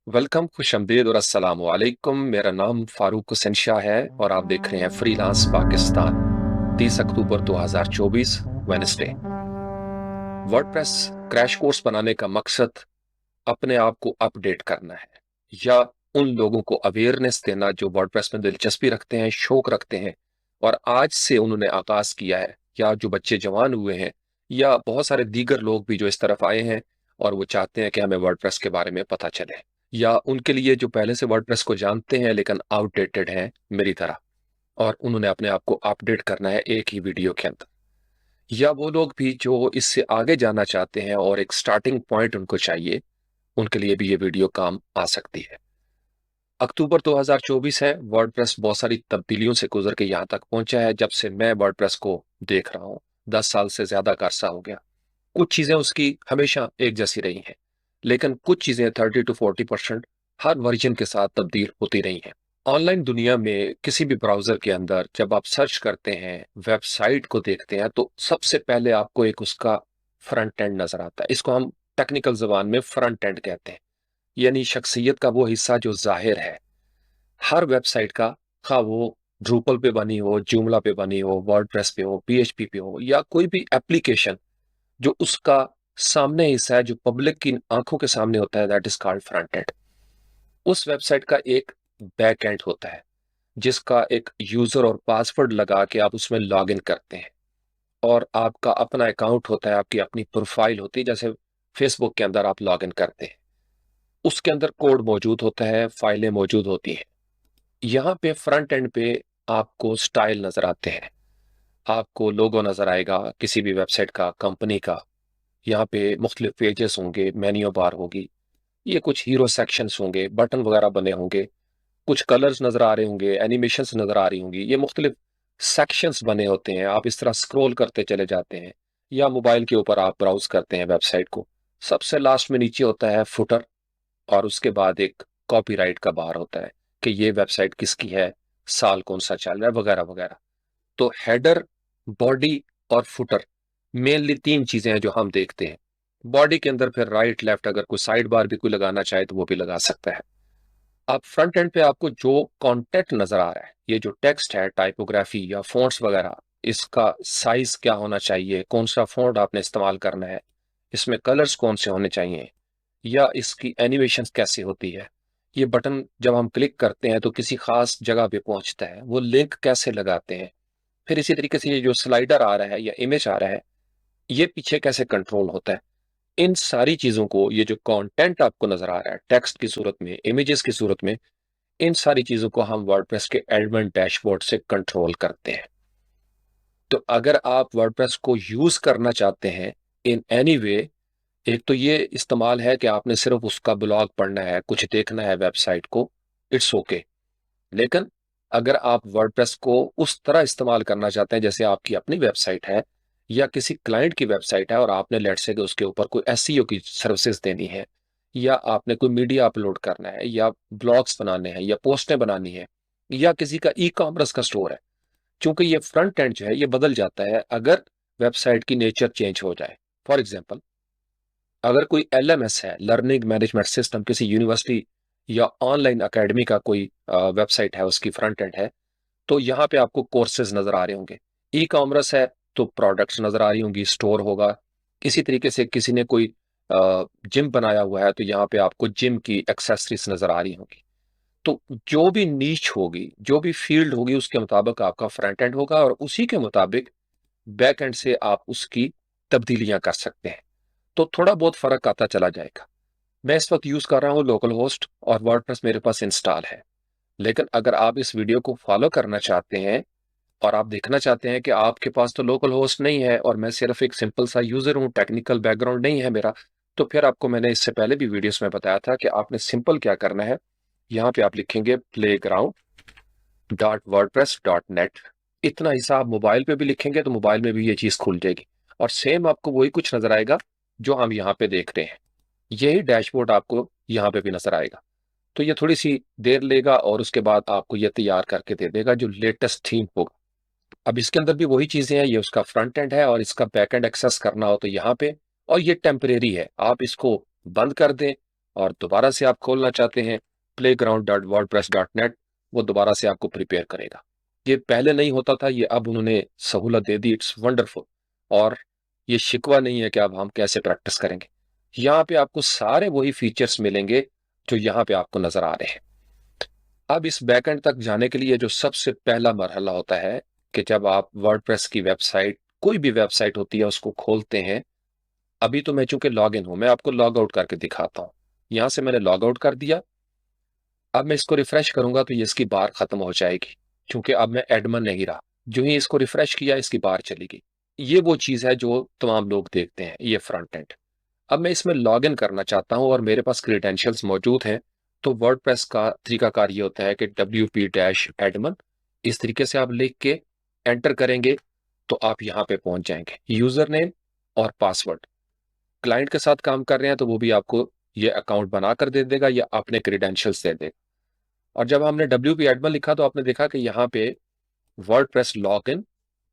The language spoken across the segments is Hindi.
वेलकम, खुशआमदीद और अस्सलाम वालेकुम। मेरा नाम फारूक हुसैन शाह है और आप देख रहे हैं फ्रीलांस पाकिस्तान। 30 अक्टूबर 2024 वेडनेसडे। वर्डप्रेस क्रैश कोर्स बनाने का मकसद अपने आप को अपडेट करना है या उन लोगों को अवेयरनेस देना जो वर्डप्रेस में दिलचस्पी रखते हैं, शौक रखते हैं और आज से उन्होंने आगाज किया है, या जो बच्चे जवान हुए हैं या बहुत सारे दीगर लोग भी जो इस तरफ आए हैं और वो चाहते हैं कि हमें वर्डप्रेस के बारे में पता चले, या उनके लिए जो पहले से वर्डप्रेस को जानते हैं लेकिन आउटडेटेड हैं मेरी तरह, और उन्होंने अपने आप को अपडेट करना है एक ही वीडियो के अंदर, या वो लोग भी जो इससे आगे जाना चाहते हैं और एक स्टार्टिंग पॉइंट उनको चाहिए, उनके लिए भी ये वीडियो काम आ सकती है। अक्टूबर 2024 है। वर्डप्रेस बहुत सारी तब्दीलियों से गुजर के यहाँ तक पहुंचा है। जब से मैं वर्डप्रेस को देख रहा हूँ, 10 साल से ज्यादा का अरसा हो गया। कुछ चीजें उसकी हमेशा एक जैसी रही हैं, लेकिन कुछ चीजें 30 to 40% हर वर्जन के साथ तब्दील होती रही हैं। ऑनलाइन दुनिया में किसी भी ब्राउजर के अंदर जब आप सर्च करते हैं, वेबसाइट को देखते हैं, तो सबसे पहले आपको एक उसका फ्रंट एंड नजर आता है। इसको हम टेक्निकल जबान में फ्रंट एंड कहते हैं, यानी शख्सियत का वो हिस्सा जो जाहिर है हर वेबसाइट का, खा वो ड्रूपल पे बनी हो, जूमला पे बनी हो, वर्डप्रेस पे हो, पीएचपी पे हो, या कोई भी एप्लीकेशन जो उसका सामने हिस्सा है, जो पब्लिक की आंखों के सामने होता है, that is called front end. उस वेबसाइट का एक बैक एंड होता है जिसका एक यूजर और पासवर्ड लगा के आप उसमें लॉग इन करते हैं, और आपका अपना अकाउंट होता है, आपकी अपनी प्रोफाइल होती है, जैसे फेसबुक के अंदर आप लॉग इन करते हैं। उसके अंदर कोड मौजूद होता है, फाइलें मौजूद होती हैं। यहाँ पे फ्रंट एंड पे आपको स्टाइल नजर आते हैं, आपको लोगो नजर आएगा किसी भी वेबसाइट का, कंपनी का। यहाँ पे मुख्तलिफ पेजेस होंगे, मेन्यू बार होगी, ये कुछ हीरो सेक्शंस होंगे, बटन वगैरह बने होंगे, कुछ कलर्स नजर आ रहे होंगे, एनिमेशंस नजर आ रही होंगी। ये मुख्तलिफ सेक्शंस बने होते हैं। आप इस तरह स्क्रॉल करते चले जाते हैं या मोबाइल के ऊपर आप ब्राउज करते हैं वेबसाइट को। सबसे लास्ट में नीचे होता है फुटर, और उसके बाद एक कॉपीराइट का बार होता है कि ये वेबसाइट किसकी है, साल कौन सा चल रहा है, वगैरह वगैरह। तो हेडर, बॉडी और फुटर, मेनली तीन चीजें हैं जो हम देखते हैं। बॉडी के अंदर फिर राइट लेफ्ट अगर कोई साइड बार भी कोई लगाना चाहे तो वो भी लगा सकता है। अब फ्रंट एंड पे आपको जो कंटेंट नजर आ रहा है, ये जो टेक्स्ट है, टाइपोग्राफी या फॉन्ट्स वगैरह, इसका साइज क्या होना चाहिए, कौन सा फॉन्ट आपने इस्तेमाल करना है, इसमें कलर्स कौन से होने चाहिए, या इसकी एनिमेशन कैसी होती है, ये बटन जब हम क्लिक करते हैं तो किसी खास जगह पे पहुंचता है, वो लिंक कैसे लगाते हैं, फिर इसी तरीके से ये जो स्लाइडर आ रहा है या इमेज आ रहा है, ये पीछे कैसे कंट्रोल होता है। इन सारी चीजों को, ये जो कंटेंट आपको नजर आ रहा है टेक्स्ट की सूरत में, इमेजेस की सूरत में, इन सारी चीजों को हम वर्डप्रेस के एडमिन डैशबोर्ड से कंट्रोल करते हैं। तो अगर आप वर्डप्रेस को यूज करना चाहते हैं इन एनी वे, एक तो ये इस्तेमाल है कि आपने सिर्फ उसका ब्लॉग पढ़ना है, कुछ देखना है वेबसाइट को, इट्स ओके। लेकिन अगर आप वर्डप्रेस को उस तरह इस्तेमाल करना चाहते हैं जैसे आपकी अपनी वेबसाइट है या किसी क्लाइंट की वेबसाइट है, और आपने लेट से कि उसके ऊपर कोई एसईओ की सर्विसेज देनी है, या आपने कोई मीडिया अपलोड करना है, या ब्लॉग्स बनाने हैं, या पोस्टें बनानी है, या किसी का ई कॉमर्स का स्टोर है, चूंकि ये फ्रंट एंड जो है ये बदल जाता है अगर वेबसाइट की नेचर चेंज हो जाए। फॉर एग्जाम्पल, अगर कोई एलएमएस है, लर्निंग मैनेजमेंट सिस्टम, किसी यूनिवर्सिटी या ऑनलाइन एकेडमी का कोई वेबसाइट है, उसकी फ्रंट एंड है, तो यहाँ पे आपको कोर्सेज नजर आ रहे होंगे। ई कॉमर्स है तो प्रोडक्ट्स नजर आ रही होंगी, स्टोर होगा। इसी तरीके से किसी ने कोई जिम बनाया हुआ है तो यहाँ पे आपको जिम की एक्सेसरीज नजर आ रही होंगी। तो जो भी नीच होगी, जो भी फील्ड होगी, उसके मुताबिक आपका फ्रंट एंड होगा, और उसी के मुताबिक बैक एंड से आप उसकी तब्दीलियां कर सकते हैं। तो थोड़ा बहुत फर्क आता चला जाएगा। मैं इस वक्त यूज कर रहा हूँ लोकल होस्ट, और वर्डप्रेस मेरे पास इंस्टॉल है। लेकिन अगर आप इस वीडियो को फॉलो करना चाहते हैं और आप देखना चाहते हैं कि आपके पास तो लोकल होस्ट नहीं है और मैं सिर्फ एक सिंपल सा यूजर हूँ, टेक्निकल बैकग्राउंड नहीं है मेरा, तो फिर आपको मैंने इससे पहले भी वीडियोस में बताया था कि आपने सिंपल क्या करना है। यहाँ पे आप लिखेंगे playground.wordpress.net। इतना हिस्सा आप मोबाइल पे भी लिखेंगे तो मोबाइल में भी ये चीज खुल जाएगी, और सेम आपको वही कुछ नजर आएगा जो हम यहाँ पे देख रहे हैं। यही डैशबोर्ड आपको यहाँ पे भी नजर आएगा। तो ये थोड़ी सी देर लेगा और उसके बाद आपको ये तैयार करके दे देगा जो लेटेस्ट थीम होगा। अब इसके अंदर भी वही चीजें हैं, ये उसका फ्रंट एंड है, और इसका बैक एंड एक्सेस करना हो तो यहाँ पे, और ये टेम्परेरी है, आप इसको बंद कर दें और दोबारा से आप खोलना चाहते हैं playground.wordpress.net, वो दोबारा से आपको प्रिपेयर करेगा। ये पहले नहीं होता था, ये अब उन्होंने सहूलत दे दी। It's wonderful. और ये शिकवा नहीं है कि अब हम कैसे प्रैक्टिस करेंगे। यहाँ पे आपको सारे वही फीचर्स मिलेंगे जो यहाँ पे आपको नजर आ रहे हैं। अब इस बैकएंड तक जाने के लिए जो सबसे पहला मरहला होता है कि जब आप वर्डप्रेस की वेबसाइट, कोई भी वेबसाइट होती है, उसको खोलते हैं। अभी तो मैं चूंकि लॉग इन हूं, मैं आपको लॉग आउट करके दिखाता हूं। यहां से मैंने लॉग आउट कर दिया। अब मैं इसको रिफ्रेश करूंगा तो ये इसकी बार खत्म हो जाएगी, क्योंकि अब मैं एडमन नहीं रहा। जो ही इसको रिफ्रेश किया, इसकी बार चली गई। ये वो चीज है जो तमाम लोग देखते हैं, ये फ्रंट एंड। अब मैं इसमें लॉग इन करना चाहता हूं और मेरे पास क्रीडेंशियल्स मौजूद हैं। तो वर्डप्रेस का तरीकाकार ये होता है कि wp-admin, इस तरीके से आप लिख के एंटर करेंगे तो आप यहां पे पहुंच जाएंगे। यूजर नेम और पासवर्ड, क्लाइंट के साथ काम कर रहे हैं तो वो भी आपको ये अकाउंट बनाकर दे देगा या अपने क्रीडेंशियल्स दे देगा। और जब हमने wp-admin लिखा तो आपने देखा कि यहाँ पे वर्डप्रेस लॉगिन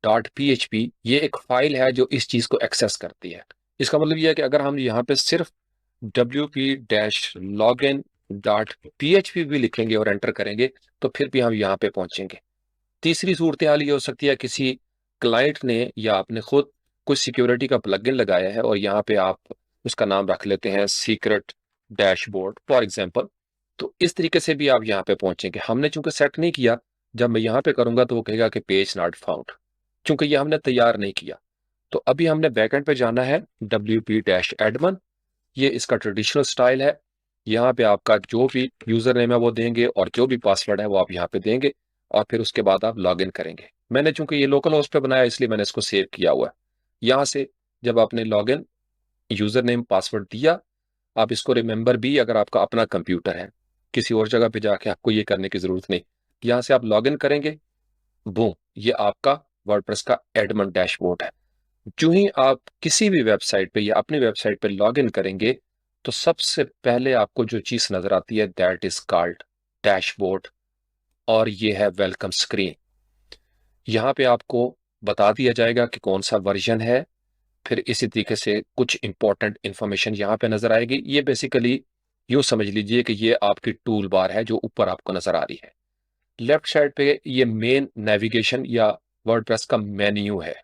डॉट php, ये एक फाइल है जो इस चीज को एक्सेस करती है। इसका मतलब ये है कि अगर हम यहाँ पे सिर्फ wp-login.php भी लिखेंगे और एंटर करेंगे तो फिर भी हम यहाँ पे पहुंचेंगे। तीसरी सूरत हाल ये हो सकती है, किसी क्लाइंट ने या आपने खुद कुछ सिक्योरिटी का प्लगइन लगाया है और यहाँ पे आप उसका नाम रख लेते हैं सीक्रेट डैशबोर्ड फॉर एग्जांपल। तो इस तरीके से भी आप यहाँ पे पहुंचेंगे। हमने चूंकि सेट नहीं किया, जब मैं यहाँ पे करूंगा तो वो कहेगा कि पेज नॉट फाउंड, चूंकि ये हमने तैयार नहीं किया। तो अभी हमने बैकएंड पे जाना है, wp-admin, ये इसका ट्रेडिशनल स्टाइल है। यहाँ पे आपका जो भी यूजर नेम है वो देंगे और जो भी पासवर्ड है वो आप यहाँ पे देंगे और फिर उसके बाद आप लॉग इन करेंगे। मैंने चूंकि ये लोकल होस्ट पे बनाया इसलिए मैंने इसको सेव किया हुआ है। यहाँ से जब आपने log in user name password दिया, आप इसको रिमेंबर भी, अगर आपका अपना कंप्यूटर है, किसी और जगह पे जाके आपको ये करने की जरूरत नहीं। यहाँ से आप लॉग इन करेंगे, बूम, ये आपका वर्डप्रेस का एडमिन डैशबोर्ड है। जो ही आप किसी भी वेबसाइट पे या अपनी वेबसाइट पे लॉग इन करेंगे तो सबसे पहले आपको जो चीज नजर आती है दैट इज कॉल्ड डैशबोर्ड, और ये है वेलकम स्क्रीन। यहाँ पे आपको बता दिया जाएगा कि कौन सा वर्जन है। फिर इसी तरीके से कुछ इंपॉर्टेंट इंफॉर्मेशन यहाँ पे नजर आएगी। ये बेसिकली यूं समझ लीजिए कि ये आपकी टूल बार है जो ऊपर आपको नजर आ रही है। लेफ्ट साइड पे ये मेन नेविगेशन या वर्डप्रेस का मेन्यू है।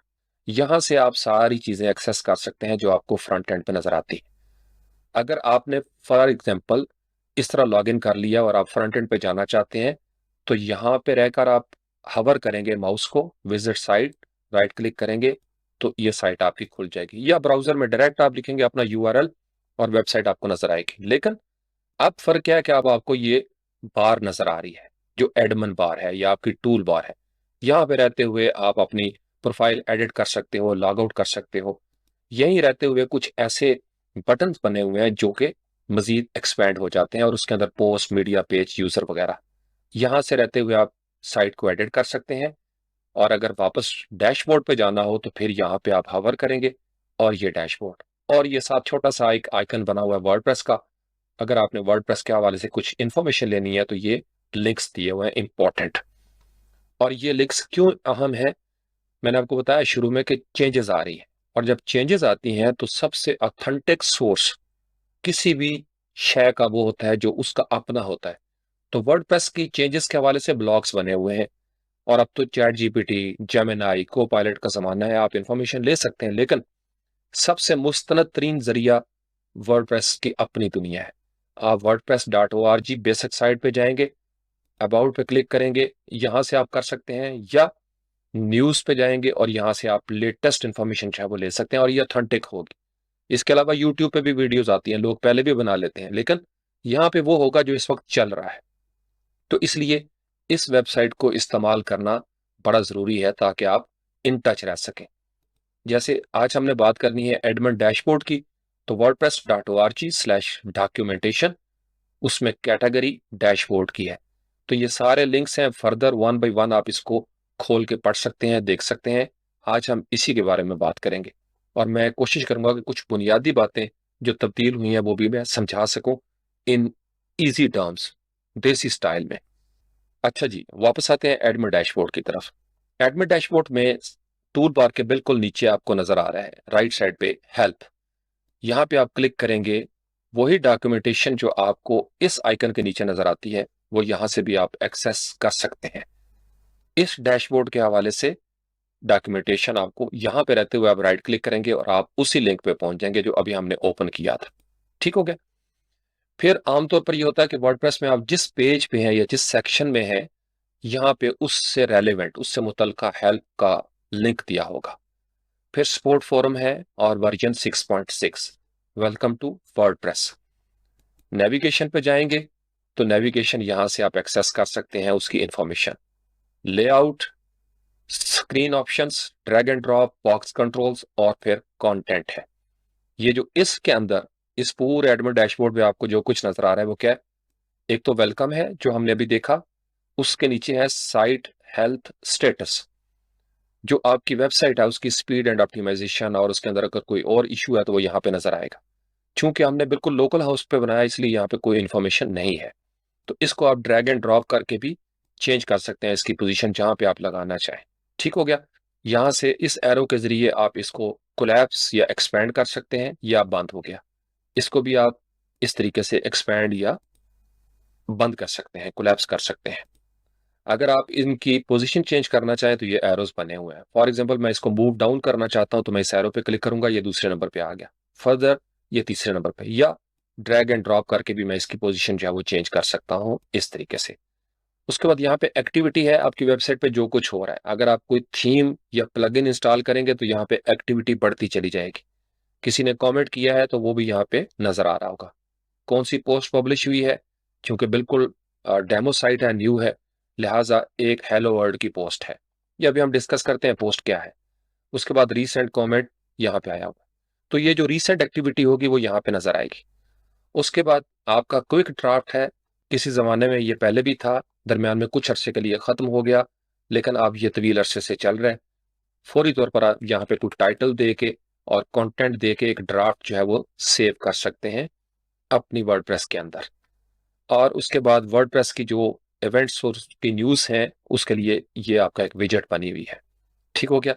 यहां से आप सारी चीजें एक्सेस कर सकते हैं जो आपको फ्रंट एंड पे नजर आती है। अगर आपने फॉर एग्जांपल इस तरह लॉगिन कर लिया और आप फ्रंट एंड पे जाना चाहते हैं तो यहां पे रहकर आप हवर करेंगे माउस को, विजिट साइट, राइट क्लिक करेंगे तो ये साइट आपकी खुल जाएगी। या ब्राउजर में डायरेक्ट आप लिखेंगे अपना यूआरएल और वेबसाइट आपको नजर आएगी। लेकिन अब फर्क क्या है कि अब आपको ये बार नजर आ रही है जो एडमिन बार है या आपकी टूल बार है। यहाँ पे रहते हुए आप अपनी प्रोफाइल एडिट कर सकते हो, लॉग आउट कर सकते हो। यहीं रहते हुए कुछ ऐसे बटन्स बने हुए हैं जो कि मजीद एक्सपैंड हो जाते हैं और उसके अंदर पोस्ट, मीडिया पेज, यूजर वगैरह। यहाँ से रहते हुए आप साइट को एडिट कर सकते हैं। और अगर वापस डैशबोर्ड पे जाना हो तो फिर यहाँ पे आप हवर करेंगे और ये डैशबोर्ड, और ये साथ छोटा सा एक आइकन बना हुआ है वर्डप्रेस का। अगर आपने वर्डप्रेस के हवाले से कुछ इंफॉर्मेशन लेनी है तो ये लिंक्स दिए हुए हैं इंपॉर्टेंट। और ये लिंक्स क्यों अहम है, मैंने आपको बताया शुरू में कि चेंजेस आ रही है। और जब चेंजेस आती हैं तो सबसे ऑथेंटिक सोर्स किसी भी शय का वो होता है जो उसका अपना होता है। तो वर्डप्रेस की चेंजेस के हवाले से ब्लॉग्स बने हुए हैं। और अब तो चैट जीपीटी, जेमिनाई, को पायलट का जमाना है, आप इंफॉर्मेशन ले सकते हैं। लेकिन सबसे मुस्तनद तरीन जरिया वर्डप्रेस की अपनी दुनिया है। आप wordpress.org बेसिक साइट पे जाएंगे, अबाउट पे क्लिक करेंगे, यहां से आप कर सकते हैं, या न्यूज पे जाएंगे और यहां से आप लेटेस्ट इंफॉर्मेशन चाहे वो ले सकते हैं और ये ऑथेंटिक होगी। इसके अलावा यूट्यूब पे भी वीडियोस आती हैं, लोग पहले भी बना लेते हैं, लेकिन यहाँ पे वो होगा जो इस वक्त चल रहा है। तो इसलिए इस वेबसाइट को इस्तेमाल करना बड़ा जरूरी है ताकि आप इन टच रह सकें। जैसे आज हमने बात करनी है एडमिन डैशबोर्ड की, तो wordpress.org/documentation, उसमें कैटेगरी डैशबोर्ड की है। तो ये सारे लिंक्स हैं, फर्दर वन बाय वन आप इसको खोल के पढ़ सकते हैं, देख सकते हैं। आज हम इसी के बारे में बात करेंगे और मैं कोशिश करूंगा कि कुछ बुनियादी बातें जो तब्दील हुई हैं वो भी मैं समझा सकूं इन इजी टर्म्स, देसी स्टाइल में। अच्छा जी, वापस आते हैं एडमिन डैशबोर्ड की तरफ। एडमिन डैशबोर्ड में टूल बार के बिल्कुल नीचे आपको नजर आ रहा है राइट साइड पे हेल्प। यहाँ पे आप क्लिक करेंगे वही डॉक्यूमेंटेशन जो आपको इस आइकन के नीचे नजर आती है वो यहां से भी आप एक्सेस कर सकते हैं। इस डैशबोर्ड के हवाले से डॉक्यूमेंटेशन आपको यहां पे रहते हुए आप राइट क्लिक करेंगे और आप उसी लिंक पे पहुंच जाएंगे जो अभी हमने ओपन किया था। ठीक हो गया। फिर आमतौर पर यह होता है कि वर्डप्रेस में आप जिस पेज पे हैं या जिस सेक्शन में हैं यहाँ पे उससे रेलेवेंट, उससे मुतल्लिका हेल्प का लिंक दिया होगा। फिर सपोर्ट फोरम है और version 6.6। Welcome to WordPress. Navigation पे जाएंगे तो नेविगेशन यहां से आप एक्सेस कर सकते हैं उसकी information, layout, screen options, drag and drop, box controls और फिर कंटेंट है। ये जो इसके अंदर इस पूरे एडमिन डैशबोर्ड में आपको जो कुछ नजर आ रहा है वो क्या है? एक तो वेलकम है जो हमने अभी देखा, उसके नीचे है साइट हेल्थ स्टेटस, जो आपकी वेबसाइट है उसकी स्पीड एंड ऑप्टिमाइजेशन, और उसके अंदर अगर कोई और इशू है तो वो यहाँ पे नजर आएगा। चूंकि हमने बिल्कुल लोकल हाउस पे बनाया इसलिए यहाँ पे कोई इन्फॉर्मेशन नहीं है, तो इसको आप ड्रैग एंड ड्रॉप करके भी चेंज कर सकते हैं इसकी पोजीशन जहां पे आप लगाना चाहें। ठीक हो गया। यहां से इस एरो के जरिए आप इसको कोलैप्स या एक्सपैंड कर सकते हैं, या बंद हो गया इसको भी आप इस तरीके से एक्सपैंड या बंद कर सकते हैं, कोलैप्स कर सकते हैं। अगर आप इनकी पोजीशन चेंज करना चाहें तो ये एरोज बने हुए हैं। फॉर एग्जांपल मैं इसको मूव डाउन करना चाहता हूं तो मैं इस एरो पे क्लिक करूंगा, ये दूसरे नंबर पे आ गया, फर्दर ये तीसरे नंबर पे, या ड्रैग एंड ड्रॉप करके भी मैं इसकी पोजीशन जो है वो चेंज कर सकता हूं इस तरीके से। उसके बाद यहाँ पे एक्टिविटी है, आपकी वेबसाइट पे जो कुछ हो रहा है। अगर आप कोई थीम या प्लगइन इंस्टॉल करेंगे तो यहाँ पे एक्टिविटी बढ़ती चली जाएगी। किसी ने कमेंट किया है तो वो भी यहाँ पे नजर आ रहा होगा। कौन सी पोस्ट पब्लिश हुई है, क्योंकि बिल्कुल डेमो साइट है, न्यू है, लिहाजा एक हेलो वर्ल्ड की पोस्ट है। ये अभी हम डिस्कस करते हैं पोस्ट क्या है। उसके बाद रीसेंट कमेंट यहाँ पे आया होगा, तो ये जो रीसेंट एक्टिविटी होगी वो यहाँ पे नजर आएगी। उसके बाद आपका क्विक ड्राफ्ट है, किसी जमाने में ये पहले भी था, दरमियान में कुछ अरसे के लिए खत्म हो गया, लेकिन अब ये तवील अरसे से चल रहा है। फौरी तौर पर आप यहाँ पे कुछ टाइटल दे के और कंटेंट दे के एक ड्राफ्ट जो है वो सेव कर सकते हैं अपनी वर्डप्रेस के अंदर। और उसके बाद वर्डप्रेस की जो इवेंट्स और की न्यूज़ हैं उसके लिए ये आपका एक विजेट बनी हुई है। ठीक हो गया।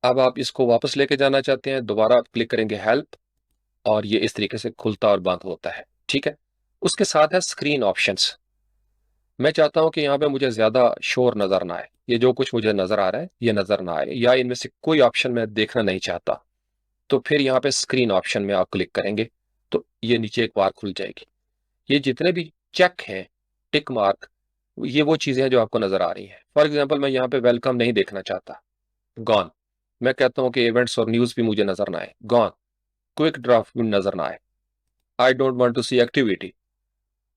अब आप इसको वापस लेके जाना चाहते हैं, दोबारा आप क्लिक करेंगे हेल्प, और ये इस तरीके से खुलता और बंद होता है। ठीक है। उसके साथ है स्क्रीन ऑप्शंस। मैं चाहता हूं कि यहाँ पे मुझे ज्यादा शोर नजर ना आए, ये जो कुछ मुझे नजर आ रहा है ये नजर ना आए, या इनमें से कोई ऑप्शन मैं देखना नहीं चाहता, तो फिर यहाँ पे स्क्रीन ऑप्शन में आप क्लिक करेंगे तो ये नीचे एक बार खुल जाएगी। ये जितने भी चेक हैं, टिक मार्क, ये वो चीजें हैं जो आपको नजर आ रही हैं। फॉर एग्जाम्पल मैं यहाँ पे वेलकम नहीं देखना चाहता, गॉन। मैं कहता हूँ कि इवेंट्स और न्यूज भी मुझे नजर ना आए, गॉन। क्विक ड्राफ्ट भी नजर ना आए, I don't want to see activity,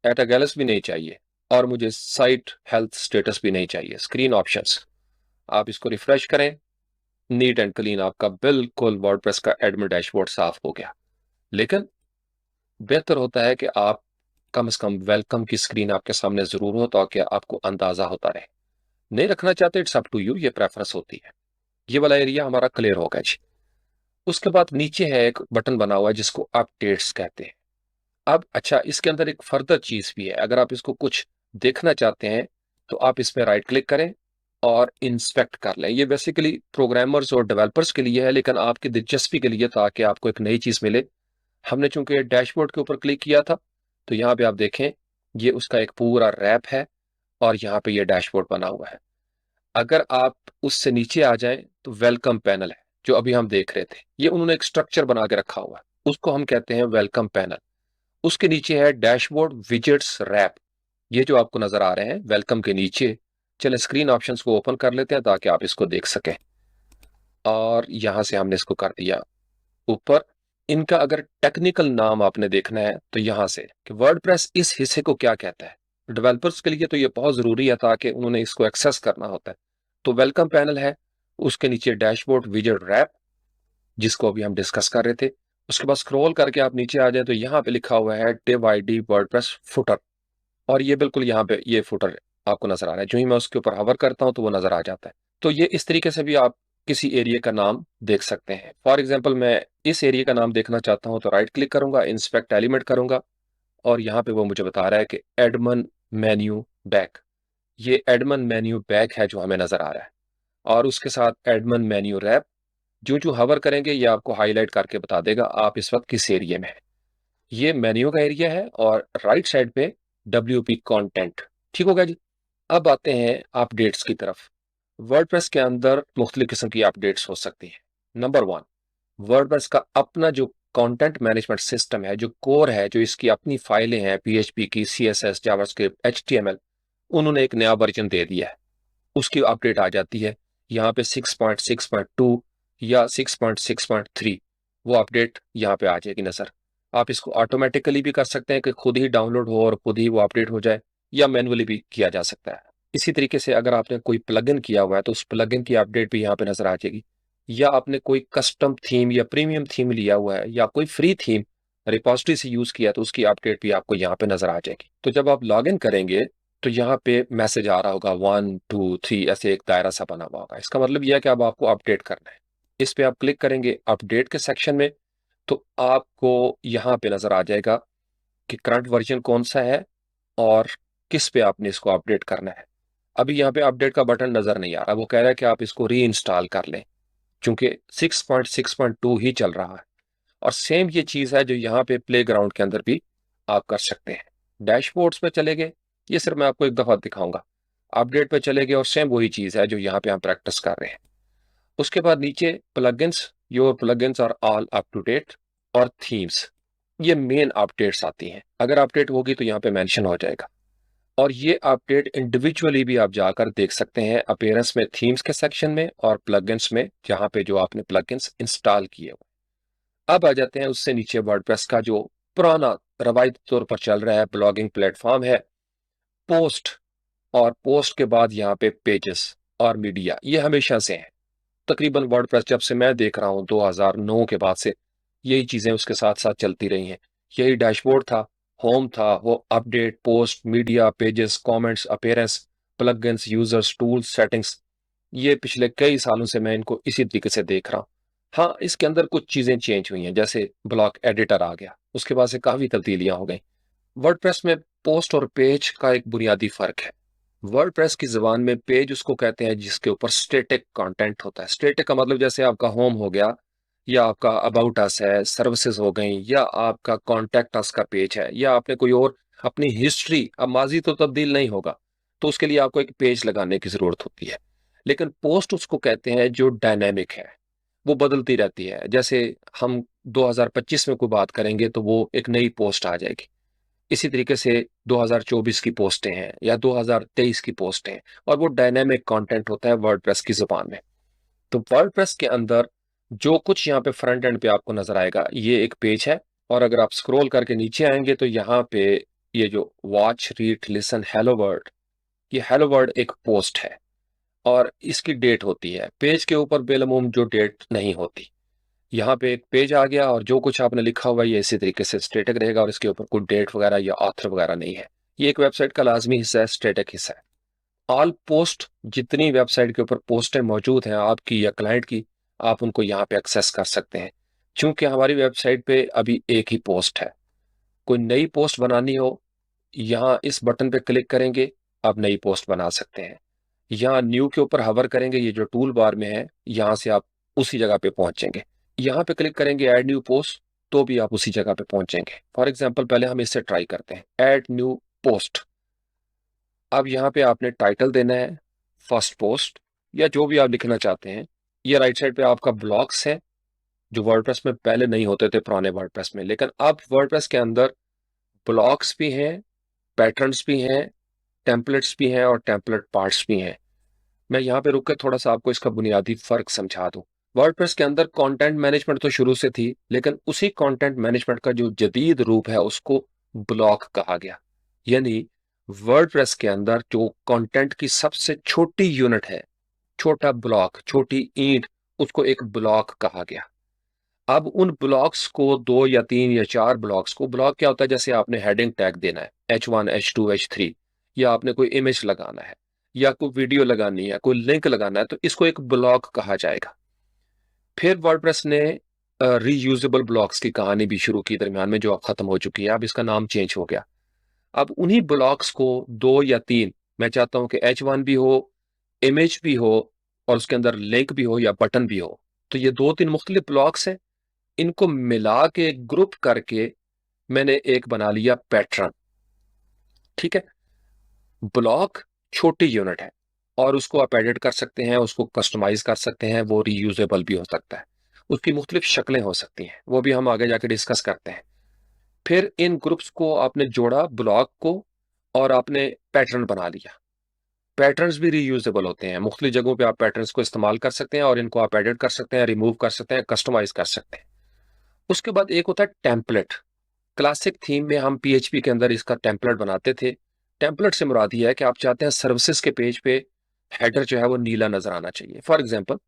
at a गैलस भी नहीं चाहिए, और मुझे साइट हेल्थ स्टेटस भी नहीं चाहिए। स्क्रीन ऑप्शंस, आप इसको रिफ्रेश करें, नीट एंड क्लीन आपका बिल्कुल वर्डप्रेस का एडमिन डैशबोर्ड साफ हो गया। लेकिन बेहतर होता है कि आप कम से कम वेलकम की स्क्रीन आपके सामने जरूर हो ताकि आपको अंदाजा होता रहे। नहीं रखना चाहते, इट्स अप टू यू, ये प्रेफरेंस होती है। ये वाला एरिया हमारा क्लियर होगा जी। उसके बाद नीचे है एक बटन बना हुआ है जिसको अपडेट्स कहते हैं। अब अच्छा, इसके अंदर एक फर्दर चीज भी है, अगर आप इसको कुछ देखना चाहते हैं तो आप इसमें राइट क्लिक करें और इंस्पेक्ट कर लें। ये बेसिकली प्रोग्रामर्स और डेवलपर्स के लिए है, लेकिन आपकी दिलचस्पी के लिए, ताकि आपको एक नई चीज मिले। हमने चूंकि डैशबोर्ड के ऊपर क्लिक किया था तो यहाँ पे आप देखें ये उसका एक पूरा रैप है और यहाँ पे ये डैशबोर्ड बना हुआ है। अगर आप उससे नीचे आ जाएं तो वेलकम पैनल है जो अभी हम देख रहे थे, ये उन्होंने एक स्ट्रक्चर बना के रखा हुआ है, उसको हम कहते हैं वेलकम पैनल। उसके नीचे है डैशबोर्ड विजेट्स रैप, ये जो आपको नजर आ रहे हैं वेलकम के नीचे। चले स्क्रीन ऑप्शंस को ओपन कर लेते हैं ताकि आप इसको देख सकें, और यहां से हमने इसको कर दिया ऊपर। इनका अगर टेक्निकल नाम आपने देखना है तो यहां से कि वर्डप्रेस इस हिस्से को क्या कहता है, डेवलपर्स के लिए तो ये बहुत जरूरी है ताकि उन्होंने इसको एक्सेस करना होता है। तो वेलकम पैनल है, उसके नीचे डैशबोर्ड विजेट रैप जिसको अभी हम डिस्कस कर रहे थे। उसके बाद स्क्रॉल करके आप नीचे आ जाए तो यहाँ पे लिखा हुआ है div id वर्डप्रेस फुटर, और ये बिल्कुल यहाँ पे ये फुटर आपको नजर आ रहा है। जो ही मैं उसके ऊपर हवर करता हूँ तो वो नजर आ जाता है। तो ये इस तरीके से भी आप किसी एरिया का नाम देख सकते हैं। फॉर एग्जाम्पल मैं इस एरिया का नाम देखना चाहता हूँ तो राइट क्लिक करूंगा, इंस्पेक्ट एलिमेंट करूंगा, और यहाँ पे वो मुझे बता रहा है कि एडमन मेन्यू बैक, ये एडमन मेन्यू बैक है जो हमें नजर आ रहा है, और उसके साथ एडमन मेन्यू रैप। जो जो हवर करेंगे ये आपको हाईलाइट करके बता देगा आप इस वक्त किस एरिया में है। ये मेन्यू का एरिया है और राइट साइड पे WP कंटेंट। ठीक हो गया जी। अब आते हैं अपडेट्स की तरफ। वर्डप्रेस के अंदर मुख्तलिफ किस्म की अपडेट्स हो सकती हैं। नंबर वन, वर्डप्रेस का अपना जो कंटेंट मैनेजमेंट सिस्टम है, जो कोर है, जो इसकी अपनी फाइलें हैं PHP की, CSS, जावास्क्रिप्ट, HTML, उन्होंने एक नया वर्जन दे दिया है, उसकी अपडेट आ जाती है। यहाँ पे 6.6.2 या 6.6.3 वो अपडेट यहाँ पे आ जाएगी नजर। आप इसको ऑटोमेटिकली भी कर सकते हैं कि खुद ही डाउनलोड हो और खुद ही वो अपडेट हो जाए, या मैनुअली भी किया जा सकता है। इसी तरीके से अगर आपने कोई प्लगइन किया हुआ है तो उस प्लगइन की अपडेट भी यहाँ पे नजर आ जाएगी, या आपने कोई कस्टम थीम या प्रीमियम थीम लिया हुआ है या कोई फ्री थीम रिपॉजिटरी से यूज किया तो उसकी अपडेट भी आपको यहाँ पे नजर आ जाएगी। तो जब आप लॉग इन करेंगे तो यहाँ पे मैसेज आ रहा होगा 1 2 3, ऐसे एक दायरा सा बना हुआ होगा। इसका मतलब यह है कि अब आपको अपडेट करना है। इस पे आप क्लिक करेंगे अपडेट के सेक्शन में, तो आपको यहाँ पे नजर आ जाएगा कि करंट वर्जन कौन सा है और किस पे आपने इसको अपडेट करना है। अभी यहाँ पे अपडेट का बटन नजर नहीं आ रहा, वो कह रहा है कि आप इसको री इंस्टॉल कर लें, क्योंकि 6.6.2 ही चल रहा है। और सेम ये चीज है जो यहाँ पे प्लेग्राउंड के अंदर भी आप कर सकते हैं। डैशबोर्ड्स पे चले गए, ये सिर्फ मैं आपको एक दफा दिखाऊंगा। अपडेट पे चले गए और सेम वही चीज है जो यहाँ पे हम प्रैक्टिस कर रहे हैं। उसके बाद नीचे plugins, your plugins are all up to date, और थीम्स, ये मेन अपडेट्स आती हैं। अगर अपडेट होगी तो यहाँ पे मेंशन हो जाएगा। और ये अपडेट इंडिविजुअली भी आप जाकर देख सकते हैं अपीयरेंस में, थीम्स के सेक्शन में, और प्लगइन्स में, जहाँ पे जो आपने प्लगइन्स इंस्टॉल किए हुए। अब आ जाते हैं उससे नीचे वर्डप्रेस का जो पुराना रवायती तौर पर चल रहा है ब्लॉगिंग प्लेटफॉर्म है, पोस्ट। और पोस्ट के बाद यहाँ पे पेजेस और मीडिया, ये हमेशा से हैं। तकरीबन वर्डप्रेस जब से मैं देख रहा हूँ 2009 के बाद से यही चीजें उसके साथ साथ चलती रही हैं। यही डैशबोर्ड था, होम था, वो update, post, media, pages, comments, appearance, plugins, users, tools, settings, ये पिछले कई सालों से मैं इनको इसी तरीके से देख रहा हूँ। हाँ, इसके अंदर कुछ चीजें चेंज हुई हैं, जैसे ब्लॉक एडिटर आ गया, उसके बाद से काफी तब्दीलियां हो गई। वर्डप्रेस में पोस्ट और पेज का एक बुनियादी फर्क है। वर्डप्रेस की जुबान में पेज उसको कहते हैं जिसके ऊपर स्टैटिक कंटेंट होता है। स्टैटिक का मतलब जैसे आपका होम हो गया, या आपका अबाउट अस है, सर्विसेज हो गई, या आपका कॉन्टैक्ट अस का पेज है, या आपने कोई और अपनी हिस्ट्री, अब माजी तो तब्दील नहीं होगा, तो उसके लिए आपको एक पेज लगाने की जरूरत होती है। लेकिन पोस्ट उसको कहते हैं जो डायनेमिक है, वो बदलती रहती है। जैसे हम 2025 में कोई बात करेंगे तो वो एक नई पोस्ट आ जाएगी। इसी तरीके से 2024 की पोस्टें हैं या 2023 की पोस्टें हैं, और वो डायनेमिक कंटेंट होता है वर्डप्रेस की जुबान में। तो वर्डप्रेस के अंदर जो कुछ यहाँ पे फ्रंट एंड पे आपको नजर आएगा, ये एक पेज है। और अगर आप स्क्रॉल करके नीचे आएंगे तो यहाँ पे ये जो watch, read, listen, hello world, ये हेलो वर्ल्ड एक पोस्ट है और इसकी डेट होती है। पेज के ऊपर बेलमुम जो डेट नहीं होती। यहाँ पे एक पेज आ गया और जो कुछ आपने लिखा हुआ है ये इसी तरीके से स्टैटिक रहेगा, और इसके ऊपर कोई डेट वगैरह या ऑथर वगैरह नहीं है। ये एक वेबसाइट का लाजमी हिस्सा है, स्टैटिक हिस्सा है। ऑल पोस्ट, जितनी वेबसाइट के ऊपर पोस्टें मौजूद हैं आपकी या क्लाइंट की, आप उनको यहाँ पे एक्सेस कर सकते हैं। क्योंकि हमारी वेबसाइट पे अभी एक ही पोस्ट है। कोई नई पोस्ट बनानी हो, यहाँ इस बटन पे क्लिक करेंगे, आप नई पोस्ट बना सकते हैं। यहाँ न्यू के ऊपर हवर करेंगे, ये जो टूल बार में है, यहाँ से आप उसी जगह पे पहुंचेंगे। यहाँ पे क्लिक करेंगे ऐड न्यू पोस्ट, तो भी आप उसी जगह पे पहुंचेंगे। फॉर एग्जांपल पहले हम इससे ट्राई करते हैं, ऐड न्यू पोस्ट। अब यहाँ पे आपने टाइटल देना है, फर्स्ट पोस्ट, या जो भी आप लिखना चाहते हैं। ये राइट साइड पे आपका ब्लॉक्स है, जो वर्डप्रेस में पहले नहीं होते थे पुराने वर्डप्रेस में, लेकिन अब वर्डप्रेस के अंदर ब्लॉक्स भी हैं, पैटर्न्स भी हैं, टेम्पलेट्स भी हैं और टेम्पलेट पार्ट्स भी हैं। मैं यहाँ पे रुक के थोड़ा सा आपको इसका बुनियादी फर्क समझा दूं। वर्डप्रेस के अंदर कंटेंट मैनेजमेंट तो शुरू से थी, लेकिन उसी कंटेंट मैनेजमेंट का जो जदीद रूप है उसको ब्लॉक कहा गया। यानी वर्डप्रेस के अंदर जो कंटेंट की सबसे छोटी यूनिट है, छोटा ब्लॉक, छोटी ईंट, उसको एक ब्लॉक कहा गया। अब उन ब्लॉक्स को, 2 या 3 या 4 ब्लॉक्स को, ब्लॉक क्या होता है, जैसे आपने हेडिंग टैग देना है H1 H2 H3, या आपने कोई इमेज लगाना है, या कोई वीडियो लगानी है, कोई लिंक लगाना है, तो इसको एक ब्लॉक कहा जाएगा। फिर वर्डप्रेस ने रीयूजेबल ब्लॉक्स की कहानी भी शुरू की दरमियान में, जो अब खत्म हो चुकी है। अब इसका नाम चेंज हो गया। अब उन्हीं ब्लॉक्स को 2 या 3, मैं चाहता हूं कि H1 भी हो, इमेज भी हो, और उसके अंदर लिंक भी हो या बटन भी हो। तो ये 2-3 मुख्तलिफ ब्लॉक्स हैं, इनको मिला के ग्रुप करके मैंने एक बना लिया पैटर्न, ठीक है। ब्लॉक छोटी यूनिट है और उसको आप एडिट कर सकते हैं, उसको कस्टमाइज कर सकते हैं, वो रीयूजेबल भी हो सकता है, उसकी मुख्तलिफ शक्लें हो सकती हैं, वो भी हम आगे जाके डिस्कस करते हैं। फिर इन ग्रुप्स को आपने जोड़ा ब्लॉक को और आपने पैटर्न बना लिया। पैटर्न्स भी रीयूजेबल होते हैं, मुख्तलिफ जगहों पे आप पैटर्न्स को इस्तेमाल कर सकते हैं और इनको आप एडिट कर सकते हैं, रिमूव कर सकते हैं, कस्टमाइज कर सकते हैं। उसके बाद एक होता है टेम्पलेट। क्लासिक थीम में हम पीएचपी के अंदर इसका टेम्पलेट बनाते थे। टेम्पलेट से मुराद ये है कि आप चाहते हैं सर्विसेज के पेज पे हेडर जो है वो नीला नजर आना चाहिए फॉर एग्जांपल,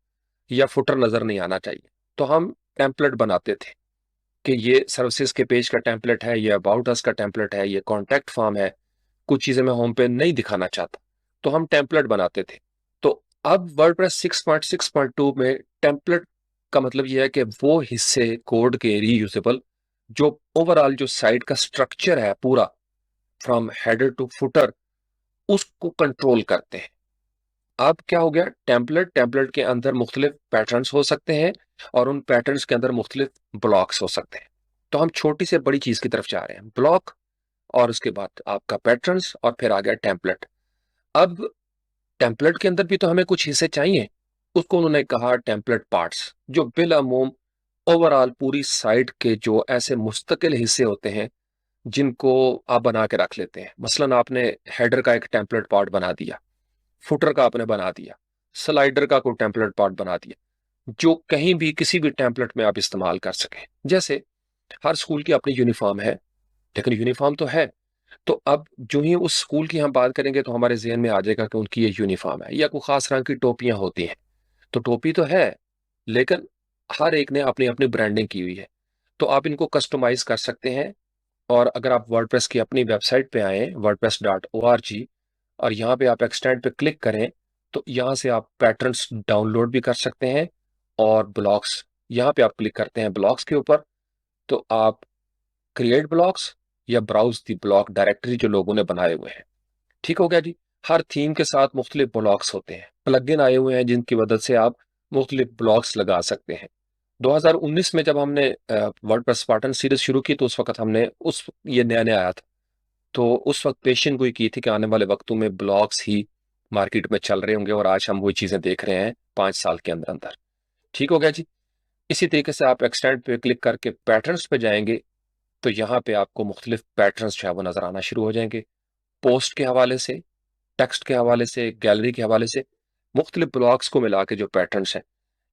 या फुटर नजर नहीं आना चाहिए, तो हम टेम्पलेट बनाते थे कि ये सर्विसेज के पेज का टेम्पलेट है, ये अबाउट अस का टेम्पलेट है, ये कॉन्टैक्ट फॉर्म है, कुछ चीजें मैं होम पे नहीं दिखाना चाहता, तो हम टेम्पलेट बनाते थे। तो अब वर्डप्रेस 6.6.2 में टेम्पलेट का मतलब यह है कि वो हिस्से कोड के रीयूजेबल, जो ओवरऑल जो साइट का स्ट्रक्चर है पूरा फ्रॉम हेडर टू फुटर, उसको कंट्रोल करते हैं। अब क्या हो गया, टेम्पलेट, टेम्पलेट के अंदर मुख्तलिफ पैटर्न्स हो सकते हैं और उन पैटर्न्स के अंदर मुख्तलिफ ब्लॉक्स हो सकते हैं। तो हम छोटी से बड़ी चीज की तरफ जा रहे हैं, ब्लॉक और उसके बाद आपका पैटर्न्स और फिर आ गया टेम्पलेट। अब टेम्पलेट के अंदर भी तो हमें कुछ हिस्से चाहिए, उसको उन्होंने कहा टेम्पलेट पार्ट्स, जो बिलअमूम ओवरऑल पूरी साइट के जो ऐसे मुस्तकिल हिस्से होते हैं जिनको आप बना के रख लेते हैं। मसलन आपने हेडर का एक टेम्पलेट पार्ट बना दिया, फुटर का आपने बना दिया, स्लाइडर का कोई टेम्पलेट पार्ट बना दिया, जो कहीं भी किसी भी टेम्पलेट में आप इस्तेमाल कर सकें। जैसे हर स्कूल की अपनी यूनिफॉर्म है, लेकिन यूनिफॉर्म तो है, तो अब जो ही उस स्कूल की हम बात करेंगे तो हमारे जहन में आ जाएगा कि उनकी ये यूनिफॉर्म है, या कोई खास रंग की टोपियां होती हैं, तो टोपी तो है, लेकिन हर एक ने अपनी अपनी ब्रांडिंग की हुई है। तो आप इनको कस्टमाइज कर सकते हैं। और अगर आप वर्डप्रेस की अपनी वेबसाइट पे आए wordpress.org और यहाँ पे आप एक्सटेंड पे क्लिक करें, तो यहाँ से आप पैटर्न्स डाउनलोड भी कर सकते हैं और ब्लॉक्स, यहाँ पे आप क्लिक करते हैं ब्लॉक्स के ऊपर, तो आप क्रिएट ब्लॉक्स या ब्राउज दी ब्लॉक डायरेक्टरी जो लोगों ने बनाए हुए हैं। ठीक हो गया जी। हर थीम के साथ मुख्तलिफ ब्लॉक्स होते हैं, प्लगइन आए हुए हैं जिनकी मदद से आप मुख्तलिफ ब्लॉक्स लगा सकते हैं। 2019 में जब हमने वर्डप्रेस स्पार्टन सीरीज शुरू की, तो उस वक्त हमने उस ये नया नया आया था, तो उस वक्त पेशन गोई की थी कि आने वाले वक्तों में ब्लॉग्स ही मार्केट में चल रहे होंगे, और आज हम वही चीजें देख रहे हैं 5 साल के अंदर अंदर। ठीक हो गया जी। इसी तरीके से आप एक्सटेंड पे क्लिक करके पैटर्न्स पे जाएंगे, तो यहाँ पे आपको मुख्तलिफ पैटर्न्स जो है वो नजर आना शुरू हो जाएंगे। पोस्ट के हवाले से, टेक्स्ट के हवाले से, गैलरी के हवाले से, मुख्तलिफ ब्लॉक्स को मिला के जो पैटर्न्स हैं,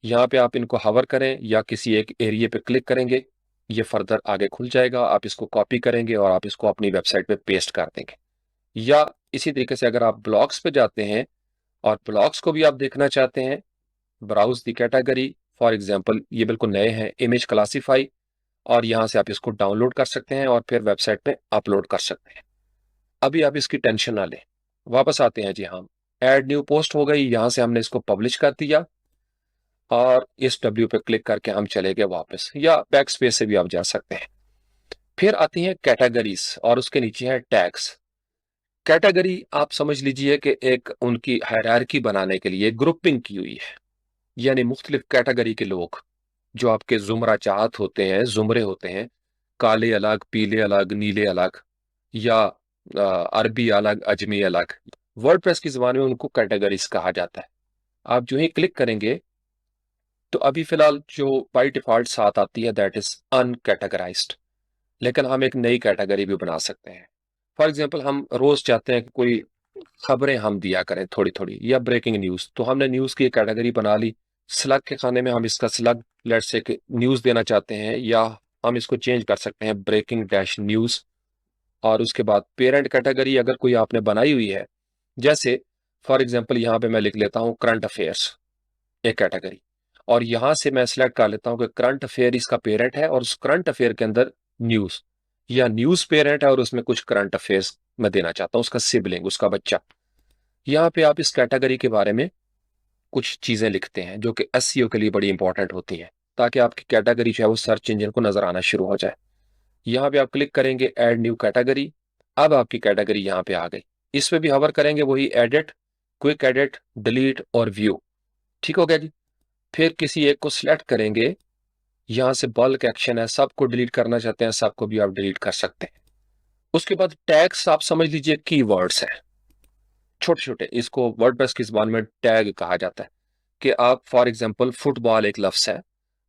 यहाँ पे आप इनको हवर करें या किसी एक एरिया पे क्लिक करेंगे, ये फर्दर आगे खुल जाएगा, आप इसको कॉपी करेंगे और आप इसको अपनी वेबसाइट पे पेस्ट कर देंगे। या इसी तरीके से अगर आप ब्लॉग्स पे जाते हैं और ब्लॉग्स को भी आप देखना चाहते हैं, browse the category, for example ये बिल्कुल नए हैं, इमेज क्लासीफाई, और यहाँ से आप इसको डाउनलोड कर सकते हैं और फिर वेबसाइट पे अपलोड कर सकते हैं। अभी आप इसकी टेंशन ना लें, वापस आते हैं जी। हम ऐड न्यू पोस्ट हो गई, यहाँ से हमने इसको पब्लिश कर दिया और इस डब्ल्यू पे क्लिक करके हम चले गए वापस, या बैक स्पेस से भी आप जा सकते हैं। फिर आती हैं कैटेगरीज और उसके नीचे है टैग्स। कैटेगरी आप समझ लीजिए कि एक उनकी हायरार्की बनाने के लिए ग्रुपिंग की हुई है, यानी मुख्तलिफ कैटेगरी के लोग जो आपके जुमरा चाहत होते हैं, जुमरे होते हैं, काले अलग, पीले अलग, नीले अलग, या अरबी अलग, अजमी अलग, वर्डप्रेस की जुबान में उनको कैटेगरीज कहा जाता है। आप जो ही क्लिक करेंगे तो अभी फिलहाल जो बाय डिफॉल्ट साथ आती है दैट इज अनकैटेगराइज्ड, लेकिन हम एक नई कैटेगरी भी बना सकते हैं। फॉर एग्जांपल हम रोज चाहते हैं कि कोई खबरें हम दिया करें थोड़ी थोड़ी, या ब्रेकिंग न्यूज, तो हमने न्यूज की एक कैटेगरी बना ली। स्लग के खाने में हम इसका स्लग लेट्स से न्यूज देना चाहते हैं, या हम इसको चेंज कर सकते हैं ब्रेकिंग डैश न्यूज। और उसके बाद पेरेंट कैटेगरी अगर कोई आपने बनाई हुई है, जैसे फॉर एग्जांपल यहाँ पे मैं लिख लेता हूँ करंट अफेयर्स, एक कैटेगरी, और यहां से मैं सिलेक्ट कर लेता हूं कि करंट अफेयर इसका पेरेंट है और उस करंट अफेयर के अंदर न्यूज, या न्यूज पेरेंट है और उसमें कुछ करंट अफेयर्स मैं देना चाहता हूं, उसका सिबलिंग, उसका बच्चा। यहाँ पे आप इस कैटेगरी के बारे में कुछ चीजें लिखते हैं जो कि एसईओ के लिए बड़ी इंपॉर्टेंट होती हैं, ताकि आपकी कैटेगरी जो है वो सर्च इंजन को नजर आना शुरू हो जाए। यहाँ पे आप क्लिक करेंगे ऐड न्यू कैटेगरी, अब आपकी कैटेगरी यहाँ पे आ गई। इस पे भी हवर करेंगे, वही एडिट, क्विक एडिट, डिलीट और व्यू। ठीक हो गया जी। फिर किसी एक को सिलेक्ट करेंगे, यहाँ से बल्क एक्शन है, सबको डिलीट करना चाहते हैं सबको भी आप डिलीट कर सकते हैं। उसके बाद टैग्स आप समझ लीजिए कीवर्ड्स हैं छोटे छोटे, इसको वर्डप्रेस की जुबान में टैग कहा जाता है। कि आप फॉर एग्जांपल फुटबॉल एक लफ्ज है,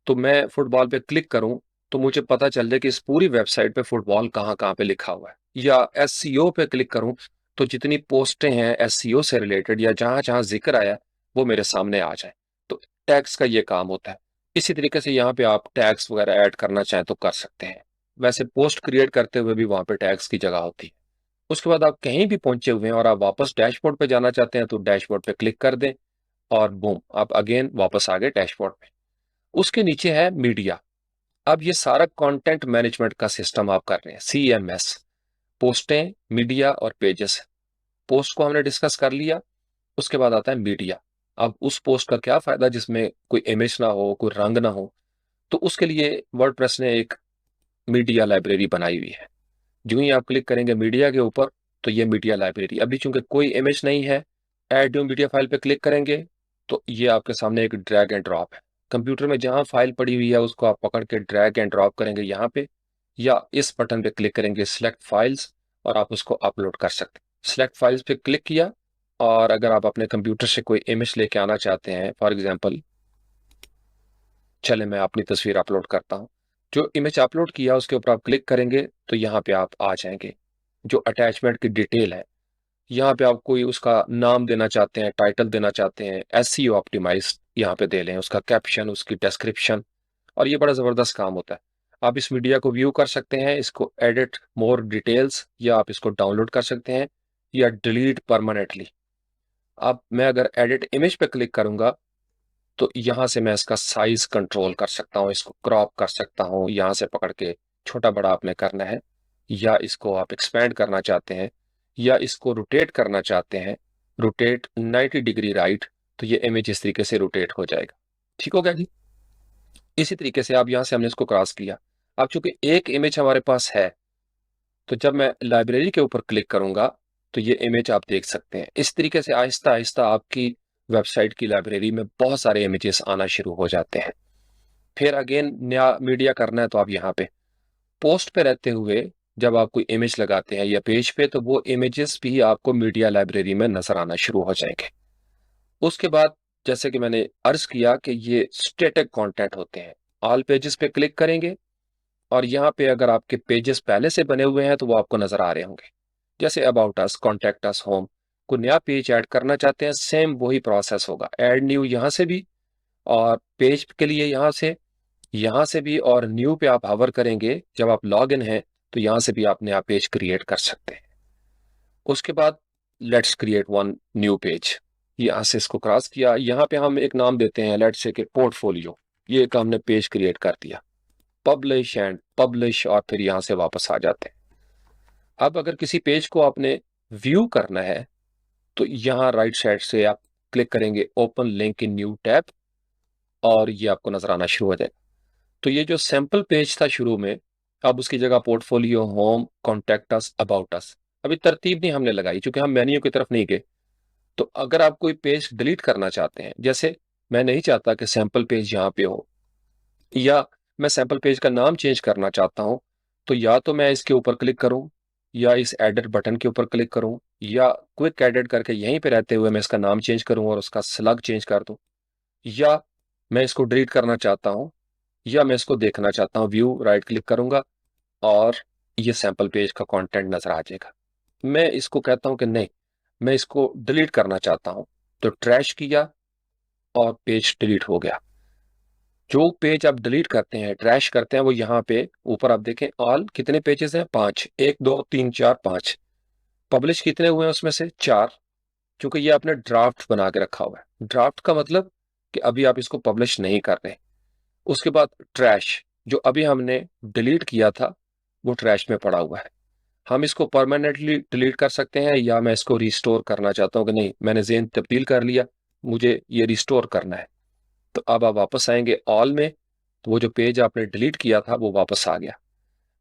तो मैं फुटबॉल पे क्लिक करूं तो मुझे पता चल जाए कि इस पूरी वेबसाइट पे फुटबॉल कहाँ कहाँ पे लिखा हुआ है। या एसईओ पे क्लिक करूं तो जितनी पोस्टें हैं एसईओ से रिलेटेड या जहां जहां जिक्र आया वो मेरे सामने आ जाए। तो टैग्स का ये काम होता है। इसी तरीके से यहाँ पे आप टैग्स वगैरह ऐड करना चाहें तो कर सकते हैं। वैसे पोस्ट क्रिएट करते हुए भी वहां पे टैग्स की जगह होती है। उसके बाद आप कहीं भी पहुंचे हुए हैं और आप वापस डैशबोर्ड पे जाना चाहते हैं तो डैशबोर्ड पे क्लिक कर दें और बूम आप अगेन वापस आ गए डैशबोर्ड पे। उसके नीचे है मीडिया। अब ये सारा कंटेंट मैनेजमेंट का सिस्टम आप कर रहे हैं, सीएमएस। पोस्टें, मीडिया और पेजेस। पोस्ट को हमने डिस्कस कर लिया। उसके बाद आता है मीडिया। अब उस पोस्ट का क्या फायदा जिसमें कोई इमेज ना हो, कोई रंग ना हो। तो उसके लिए वर्डप्रेस ने एक मीडिया लाइब्रेरी बनाई हुई है। जो ही आप क्लिक करेंगे मीडिया के ऊपर तो ये मीडिया लाइब्रेरी, अभी चूंकि कोई इमेज नहीं है, ऐड न्यू मीडिया फाइल पे क्लिक करेंगे तो ये आपके सामने एक ड्रैग एंड ड्रॉप है। कंप्यूटर में जहां फाइल पड़ी हुई है उसको आप पकड़ के ड्रैग एंड ड्रॉप करेंगे यहाँ पे, या इस बटन पे क्लिक करेंगे सिलेक्ट फाइल्स और आप उसको अपलोड कर सकते हैं। सिलेक्ट फाइल्स पे क्लिक किया और अगर आप अपने कंप्यूटर से कोई इमेज लेके आना चाहते हैं, फॉर एग्जाम्पल चले मैं अपनी तस्वीर अपलोड करता हूँ। जो इमेज अपलोड किया उसके ऊपर आप क्लिक करेंगे तो यहाँ पे आप आ जाएंगे। जो अटैचमेंट की डिटेल है यहाँ पे आप कोई उसका नाम देना चाहते हैं, टाइटल देना चाहते हैं, एसईओ ऑप्टिमाइज्ड यहाँ पे दे लें, उसका कैप्शन, उसकी डिस्क्रिप्शन। और ये बड़ा जबरदस्त काम होता है। आप इस मीडिया को व्यू कर सकते हैं, इसको एडिट मोर डिटेल्स, या आप इसको डाउनलोड कर सकते हैं या डिलीट परमानेंटली। अब मैं अगर एडिट इमेज पे क्लिक करूंगा तो यहाँ से मैं इसका साइज कंट्रोल कर सकता हूँ, इसको क्रॉप कर सकता हूँ, यहाँ से पकड़ के छोटा बड़ा आपने करना है, या इसको आप एक्सपेंड करना चाहते हैं या इसको रोटेट करना चाहते हैं, रोटेट 90 डिग्री राइट, तो ये इमेज इस तरीके से रोटेट हो जाएगा। ठीक हो गया जी। इसी तरीके से आप यहाँ से हमने इसको क्रॉस किया। अब चूंकि एक इमेज हमारे पास है तो जब मैं लाइब्रेरी के ऊपर क्लिक करूंगा तो ये इमेज आप देख सकते हैं। इस तरीके से आहिस्ता आहिस्ता आपकी वेबसाइट की लाइब्रेरी में बहुत सारे इमेजेस आना शुरू हो जाते हैं। फिर अगेन नया मीडिया करना है तो आप यहाँ पे पोस्ट पे रहते हुए जब आप कोई इमेज लगाते हैं या पेज पे तो वो इमेजेस भी आपको मीडिया लाइब्रेरी में नजर आना शुरू हो जाएंगे। उसके बाद जैसे कि मैंने अर्ज किया कि ये स्टैटिक कंटेंट होते हैं। ऑल पेजेस पे क्लिक करेंगे और यहाँ पे अगर आपके पेजेस पहले से बने हुए हैं तो वो आपको नजर आ रहे होंगे। जैसे about us, contact us, home. को नया पेज ऐड करना चाहते हैं, सेम वही प्रोसेस होगा। ऐड न्यू यहाँ से भी, और पेज के लिए यहाँ से भी, और न्यू पे आप हवर करेंगे जब आप लॉग इन हैं तो यहाँ से भी आप नया पेज क्रिएट कर सकते हैं। उसके बाद let's create one new page. यहाँ से इसको क्रॉस किया, यहाँ पे हम एक नाम देते हैं, लेट्स से पोर्टफोलियो। ये एक हमने पेज क्रिएट कर दिया। पब्लिश एंड पब्लिश, और फिर यहाँ से वापस आ जाते हैं। अब अगर किसी पेज को आपने व्यू करना है तो यहाँ राइट साइड से आप क्लिक करेंगे open link in new tab, और ये आपको नजर आना शुरू हो जाएगा। तो ये जो सैंपल पेज था शुरू में, अब उसकी जगह portfolio, home, contact us, about us. अभी तरतीब नहीं हमने लगाई क्योंकि हम मेन्यू की तरफ नहीं गए। तो अगर आप कोई पेज डिलीट करना चाहते हैं, जैसे मैं नहीं चाहता कि सैंपल पेज यहाँ पे हो, या मैं सैंपल पेज का नाम चेंज करना चाहता हूं, तो या तो मैं इसके ऊपर क्लिक करूं, या इस एडिट बटन के ऊपर क्लिक करूं, या क्विक एडिट करके यहीं पे रहते हुए मैं इसका नाम चेंज करूं और उसका स्लग चेंज कर दूं, या मैं इसको डिलीट करना चाहता हूं, या मैं इसको देखना चाहता हूं, व्यू राइट क्लिक करूंगा और ये सैंपल पेज का कंटेंट नजर आ जाएगा। मैं इसको कहता हूं कि नहीं, मैं इसको डिलीट करना चाहता हूं, तो ट्रैश किया और पेज डिलीट हो गया। जो पेज आप डिलीट करते हैं, ट्रैश करते हैं, वो यहाँ पे ऊपर आप देखें ऑल कितने पेजेस हैं, 5, 1 2 3 4 5। पब्लिश कितने हुए हैं उसमें से 4, क्योंकि ये आपने ड्राफ्ट बना के रखा हुआ है। ड्राफ्ट का मतलब कि अभी आप इसको पब्लिश नहीं कर रहे। उसके बाद ट्रैश, जो अभी हमने डिलीट किया था वो ट्रैश में पड़ा हुआ है। हम इसको परमानेंटली डिलीट कर सकते हैं, या मैं इसको रिस्टोर करना चाहता हूँ कि नहीं, मैंने ज़ेन तब्दील कर लिया, मुझे ये रिस्टोर करना है। तो अब आप वापस आएंगे ऑल में, तो वो जो पेज आपने डिलीट किया था वो वापस आ गया।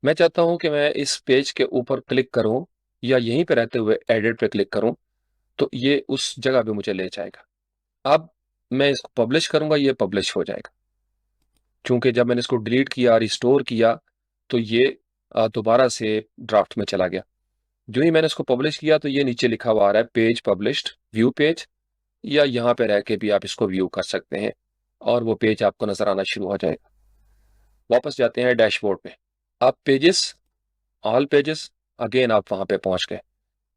मैं चाहता हूं कि मैं इस पेज के ऊपर क्लिक करूं या यहीं पे रहते हुए एडिट पे क्लिक करूं, तो ये उस जगह पे मुझे ले जाएगा। अब मैं इसको पब्लिश करूंगा, ये पब्लिश हो जाएगा। चूंकि जब मैंने इसको डिलीट किया, रिस्टोर किया, तो ये दोबारा से ड्राफ्ट में चला गया। जो ही मैंने इसको पब्लिश किया तो ये नीचे लिखा हुआ आ रहा है पेज पब्लिश्ड, व्यू पेज, या यहाँ पे रह के भी आप इसको व्यू कर सकते हैं और वो पेज आपको नजर आना शुरू हो जाएगा। वापस जाते हैं डैशबोर्ड पे। अब पेजेस, ऑल पेजेस, अगेन आप वहां पे पहुंच गए।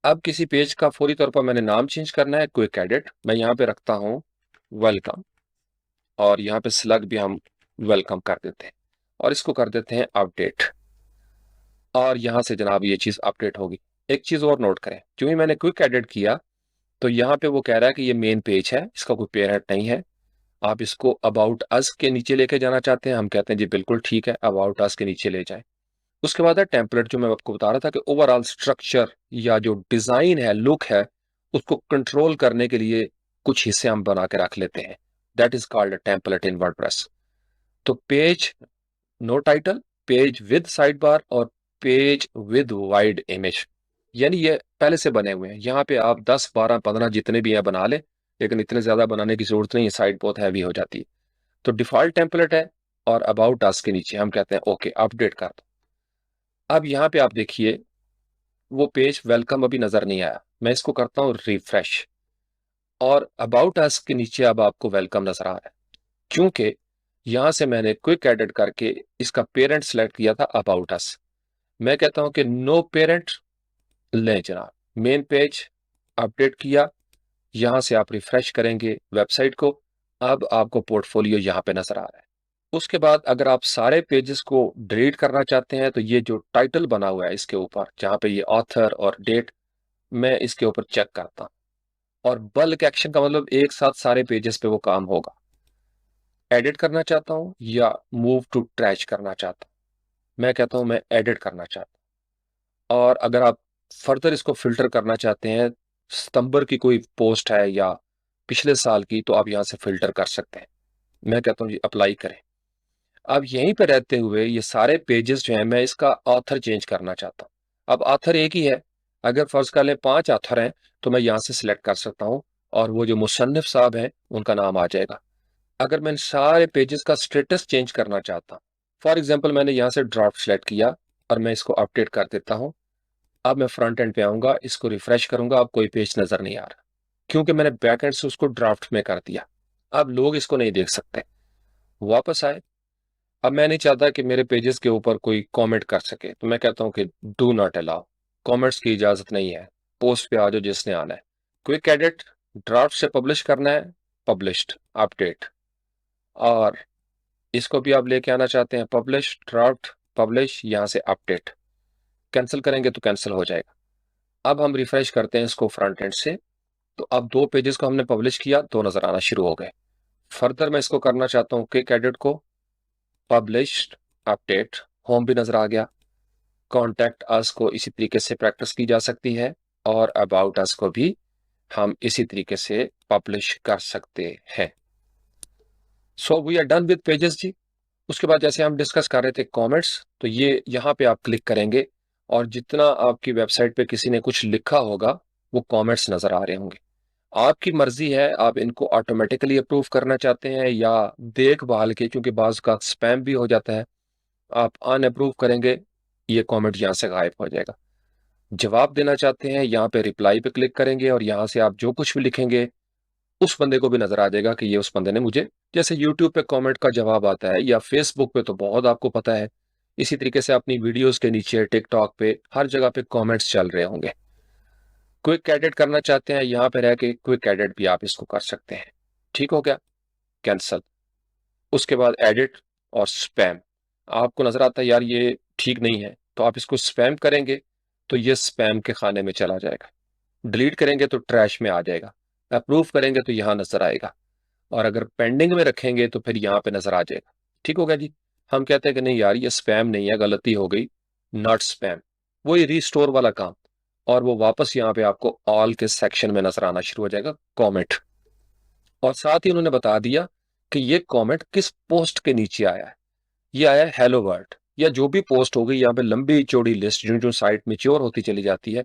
अब किसी पेज का फौरी तौर पर मैंने नाम चेंज करना है, क्विक एडिट, मैं यहाँ पे रखता हूँ वेलकम, और यहाँ पे स्लग भी हम वेलकम कर देते हैं और इसको कर देते हैं अपडेट, और यहाँ से जनाब ये चीज अपडेट होगी। एक चीज और नोट करें, जो ही मैंने क्विक एडिट किया तो यहाँ पे वो कह रहा है कि ये मेन पेज है, इसका कोई पेरेंट नहीं है, आप इसको अबाउट अस के नीचे लेके जाना चाहते हैं। हम कहते हैं जी बिल्कुल ठीक है, अबाउट अस के नीचे ले जाएं। उसके बाद है टेम्पलेट, जो मैं आपको बता रहा था कि ओवरऑल स्ट्रक्चर या जो डिजाइन है, लुक है, उसको कंट्रोल करने के लिए कुछ हिस्से हम बना के रख लेते हैं। That is called template in WordPress. तो page no title, page with side bar और पेज विद वाइड इमेज, यानी ये पहले से बने हुए हैं। यहाँ पे आप 10 12 15 जितने भी है बना ले, लेकिन इतने ज्यादा बनाने की जरूरत नहीं है, साइड बहुत हैवी हो जाती है। तो डिफॉल्ट टेम्पलेट है और अबाउट अस के नीचे हम कहते हैं ओके अपडेट कर दो। अब यहाँ पे आप देखिए वो पेज वेलकम अभी नजर नहीं आया, मैं इसको करता हूँ रिफ्रेश, और अबाउट अस के नीचे अब आपको वेलकम नजर आ रहा है, क्योंकि यहां से मैंने क्विक एडिट करके इसका पेरेंट सेलेक्ट किया था अबाउट अस। मैं कहता हूं कि नो पेरेंट, लें जनाब मेन पेज, अपडेट किया। यहां से आप रिफ्रेश करेंगे वेबसाइट को, अब आपको पोर्टफोलियो यहां पे नजर आ रहा है। उसके बाद अगर आप सारे पेजेस को डिलीट करना चाहते हैं तो ये जो टाइटल बना हुआ है इसके ऊपर, जहां पे ये ऑथर और डेट, मैं इसके ऊपर चेक करता हूं, और बल्क एक्शन का मतलब एक साथ सारे पेजेस पे वो काम होगा। एडिट करना चाहता हूं या मूव टू ट्रैश करना चाहता हूं, मैं कहता हूं मैं एडिट करना चाहता हूं। और अगर आप फर्दर इसको फिल्टर करना चाहते हैं, सितंबर की कोई पोस्ट है या पिछले साल की, तो आप यहां से फिल्टर कर सकते हैं। मैं कहता हूं जी अप्लाई करें। अब यहीं पे रहते हुए ये सारे पेजेस जो हैं, मैं इसका ऑथर चेंज करना चाहता हूं। अब ऑथर एक ही है, अगर फर्ज कर लें 5 ऑथर हैं तो मैं यहां से सिलेक्ट कर सकता हूं और वो जो मुसन्निफ साहब हैं उनका नाम आ जाएगा। अगर मैं इन सारे पेजेस का स्टेटस चेंज करना चाहता हूँ, फॉर एग्जाम्पल मैंने यहाँ से ड्राफ्ट सेलेक्ट किया और मैं इसको अपडेट कर देता हूँ। अब मैं फ्रंट एंड पे आऊंगा, इसको रिफ्रेश करूंगा, अब कोई पेज नजर नहीं आ रहा, क्योंकि मैंने बैक एंड से उसको ड्राफ्ट में कर दिया। अब लोग इसको नहीं देख सकते। वापस आए, अब मैं नहीं चाहता कि मेरे पेजेस के ऊपर कोई कमेंट कर सके, तो मैं कहता हूं कि डू नॉट अलाउ, कमेंट्स की इजाजत नहीं है, पोस्ट पे आ जाओ जिसने आना है। क्विक एडिट, ड्राफ्ट से पब्लिश करना है, पब्लिश्ड, अपडेट, और इसको भी आप लेके आना चाहते हैं पब्लिश, ड्राफ्ट, पब्लिश, यहां से अपडेट, कैंसिल करेंगे तो कैंसिल हो जाएगा। अब हम रिफ्रेश करते हैं इसको फ्रंट एंड से, तो अब 2 पेजेस को हमने पब्लिश किया, 2 नजर आना शुरू हो गए। फर्दर मैं इसको करना चाहता हूँ क्विक एडिट को, पब्लिश्ड, अपडेट, होम भी नजर आ गया। कॉन्टैक्ट अस को इसी तरीके से प्रैक्टिस की जा सकती है, और अबाउट अस को भी हम इसी तरीके से पब्लिश कर सकते हैं। So we are done with pages जी। उसके बाद जैसे हम डिस्कस कर रहे थे कमेंट्स, तो ये यहाँ पे आप क्लिक करेंगे और जितना आपकी वेबसाइट पे किसी ने कुछ लिखा होगा वो कमेंट्स नजर आ रहे होंगे। आपकी मर्जी है, आप इनको ऑटोमेटिकली अप्रूव करना चाहते हैं या देखभाल के, क्योंकि बाज का स्पैम भी हो जाता है, आप अनअप्रूव करेंगे, ये कमेंट यहाँ से गायब हो जाएगा। जवाब देना चाहते हैं, यहाँ पे रिप्लाई पे क्लिक करेंगे और यहाँ से आप जो कुछ भी लिखेंगे उस बंदे को भी नजर आ जाएगा कि ये उस बंदे ने मुझे, जैसे यूट्यूब पे कमेंट का जवाब आता है या फेसबुक पे तो बहुत आपको पता है, इसी तरीके से अपनी वीडियोस के नीचे टिकटॉक पे हर जगह पे कमेंट्स चल रहे होंगे। क्विक एडिट करना चाहते हैं, यहाँ पे रह के क्विक एडिट भी आप इसको कर सकते हैं। ठीक हो गया, कैंसल। उसके बाद एडिट और स्पैम, आपको नजर आता है यार ये ठीक नहीं है, तो आप इसको स्पैम करेंगे तो ये स्पैम के खाने में चला जाएगा, डिलीट करेंगे तो ट्रैश में आ जाएगा, अप्रूव करेंगे तो यहाँ नजर आएगा, और अगर पेंडिंग में रखेंगे तो फिर यहाँ पे नजर आ जाएगा। ठीक हो गया जी। हम कहते हैं कि नहीं यार ये स्पैम नहीं है, गलती हो गई, नॉट स्पैम, वही रिस्टोर वाला काम, और वो वापस यहाँ पे आपको ऑल के सेक्शन में नजर आना शुरू हो जाएगा, कमेंट। और साथ ही उन्होंने बता दिया कि ये कमेंट किस पोस्ट के नीचे आया है। ये आया है हेलो वर्ल्ड, या जो भी पोस्ट हो गई, यहाँ पे लंबी चौड़ी लिस्ट जो जो साइट मैच्योर होती चली जाती है,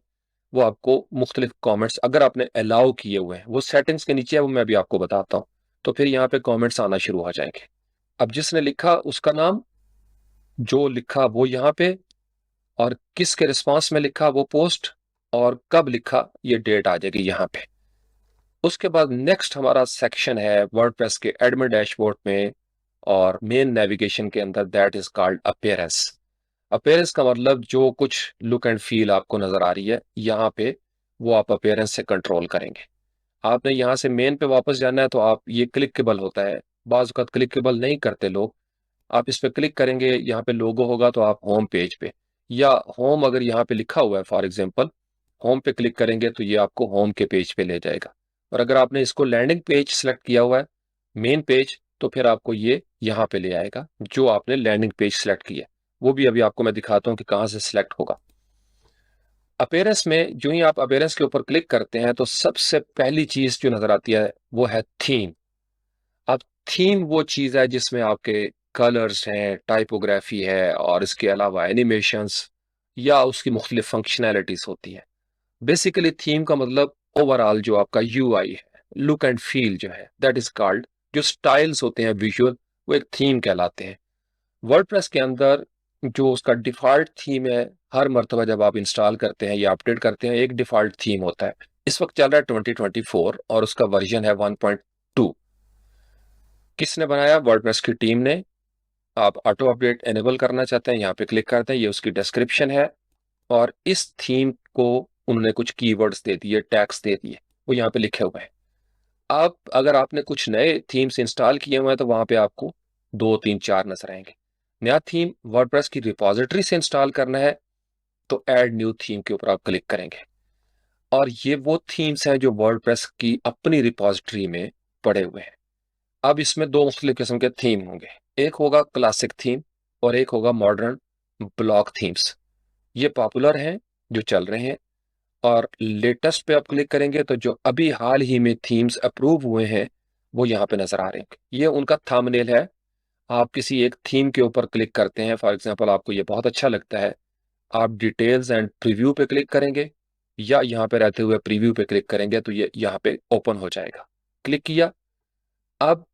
वो आपको मुख्तलिफ कमेंट्स अगर आपने अलाउ किए हुए हैं, वो सेटिंग्स के नीचे है, वो मैं भी आपको बताता हूँ, तो फिर यहाँ पे कमेंट्स आना शुरू हो जाएंगे। अब जिसने लिखा उसका नाम, जो लिखा वो यहाँ पे, और किसके रिस्पांस में लिखा वो पोस्ट, और कब लिखा ये डेट आ जाएगी यहाँ पे। उसके बाद नेक्स्ट हमारा सेक्शन है वर्डप्रेस के एडमिन डैशबोर्ड में और मेन नेविगेशन के अंदर, that is called appearance. Appearance का मतलब जो कुछ लुक एंड फील आपको नजर आ रही है यहाँ पे, वो आप अपीयरेंस से कंट्रोल करेंगे। आपने यहाँ से मेन पे वापस जाना है तो आप, ये क्लिकेबल होता है, बाज़ वक़्त क्लिकेबल नहीं करते लोग। आप इस पे क्लिक करेंगे, यहाँ पे लोगो होगा तो आप होम पेज पे, या होम अगर यहाँ पे लिखा हुआ है फॉर एग्जांपल, होम पे क्लिक करेंगे तो ये आपको होम के पेज पे ले जाएगा। और अगर आपने इसको लैंडिंग पेज सेलेक्ट किया हुआ है, मेन पेज, तो फिर आपको ये यहाँ पे ले आएगा जो आपने लैंडिंग पेज सेलेक्ट किया है। वो भी अभी आपको मैं दिखाता हूँ कि कहाँ से सिलेक्ट होगा। अपीयरेंस में जो ही आप अपीयरेंस के ऊपर क्लिक करते हैं तो सबसे पहली चीज जो नजर आती है वो है थीम। अब थीम वो चीज है जिसमें आपके कलर्स हैं, टाइपोग्राफी है, और इसके अलावा एनिमेशंस या उसकी मुख्तलिफ फंक्शनैलिटीज होती है। बेसिकली थीम का मतलब ओवरऑल जो आपका यूआई है, लुक एंड फील जो है, दैट इज कॉल्ड, जो स्टाइल्स होते हैं विजुअल, वो एक थीम कहलाते हैं। वर्डप्रेस के अंदर जो उसका डिफॉल्ट थीम है, हर मर्तबा जब आप इंस्टॉल करते हैं या अपडेट करते हैं एक डिफॉल्ट थीम होता है। इस वक्त चल रहा है 2024 और उसका वर्जन है 1.2। किसने बनाया? वर्डप्रेस की टीम ने। आप ऑटो अपडेट एनेबल करना चाहते हैं, यहाँ पे क्लिक करते हैं, ये उसकी डिस्क्रिप्शन है। और इस थीम को उन्होंने कुछ कीवर्ड्स दे दिए, टैग्स दे दिए, वो यहाँ पे लिखे हुए हैं। आप अगर आपने कुछ नए थीम्स इंस्टॉल किए हुए हैं तो वहां पे आपको 2 3 4 नजर आएंगे। नया थीम वर्डप्रेस की रिपॉजिटरी से इंस्टॉल करना है तो ऐड न्यू थीम के ऊपर आप क्लिक करेंगे, और ये वो थीम्स हैं जो वर्डप्रेस की अपनी रिपॉजिटरी में पड़े हुए हैं। अब इसमें दो मुख्तलिफ किस्म के थीम होंगे, एक होगा क्लासिक थीम और एक होगा मॉडर्न ब्लॉक थीम्स। ये पॉपुलर हैं, जो चल रहे हैं। और लेटेस्ट पे आप क्लिक करेंगे तो जो अभी हाल ही में थीम्स अप्रूव हुए हैं वो यहाँ पे नजर आ रहे हैं। ये उनका थंबनेल है। आप किसी एक थीम के ऊपर क्लिक करते हैं, फॉर एग्जांपल आपको ये बहुत अच्छा लगता है, आप डिटेल्स एंड प्रीव्यू पे क्लिक करेंगे या यहाँ पे रहते हुए प्रीव्यू पे क्लिक करेंगे तो ये यहाँ पे ओपन हो जाएगा। क्लिक किया, अब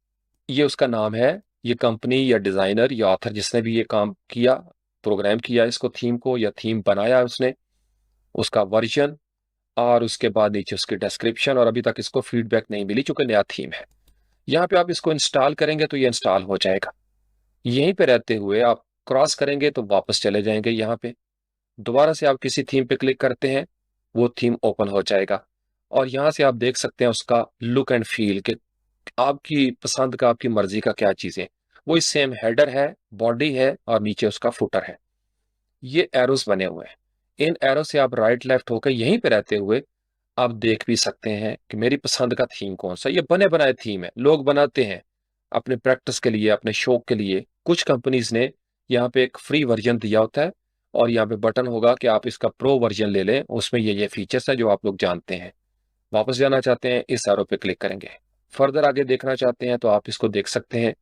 ये उसका नाम है, ये कंपनी या डिजाइनर या ऑथर जिसने भी ये काम किया, प्रोग्राम किया इसको, थीम को या थीम बनाया उसने, उसका वर्जन, और उसके बाद नीचे उसकी डिस्क्रिप्शन। और अभी तक इसको फीडबैक नहीं मिली चूंकि नया थीम है। यहाँ पे आप इसको इंस्टॉल करेंगे तो ये इंस्टॉल हो जाएगा। यहीं पे रहते हुए आप क्रॉस करेंगे तो वापस चले जाएंगे, यहाँ पे दोबारा से आप किसी थीम पे क्लिक करते हैं, वो थीम ओपन हो जाएगा। और यहाँ से आप देख सकते हैं उसका लुक एंड फील कि आपकी पसंद का, आपकी मर्जी का क्या चीजें। वो सेम हेडर है, बॉडी है, और नीचे उसका फुटर है। ये एरोस बने हुए हैं, इन एरो से आप राइट लेफ्ट होकर यहीं पे रहते हुए आप देख भी सकते हैं कि मेरी पसंद का थीम कौन सा। ये बने बनाए थीम है, लोग बनाते हैं अपने प्रैक्टिस के लिए, अपने शौक के लिए। कुछ कंपनीज ने यहाँ पे एक फ्री वर्जन दिया होता है और यहाँ पे बटन होगा कि आप इसका प्रो वर्जन ले लें, उसमें ये फीचर्स है जो आप लोग जानते हैं। वापस जाना चाहते हैं, इस एरो पे क्लिक करेंगे। फर्दर आगे देखना चाहते हैं तो आप इसको देख सकते हैं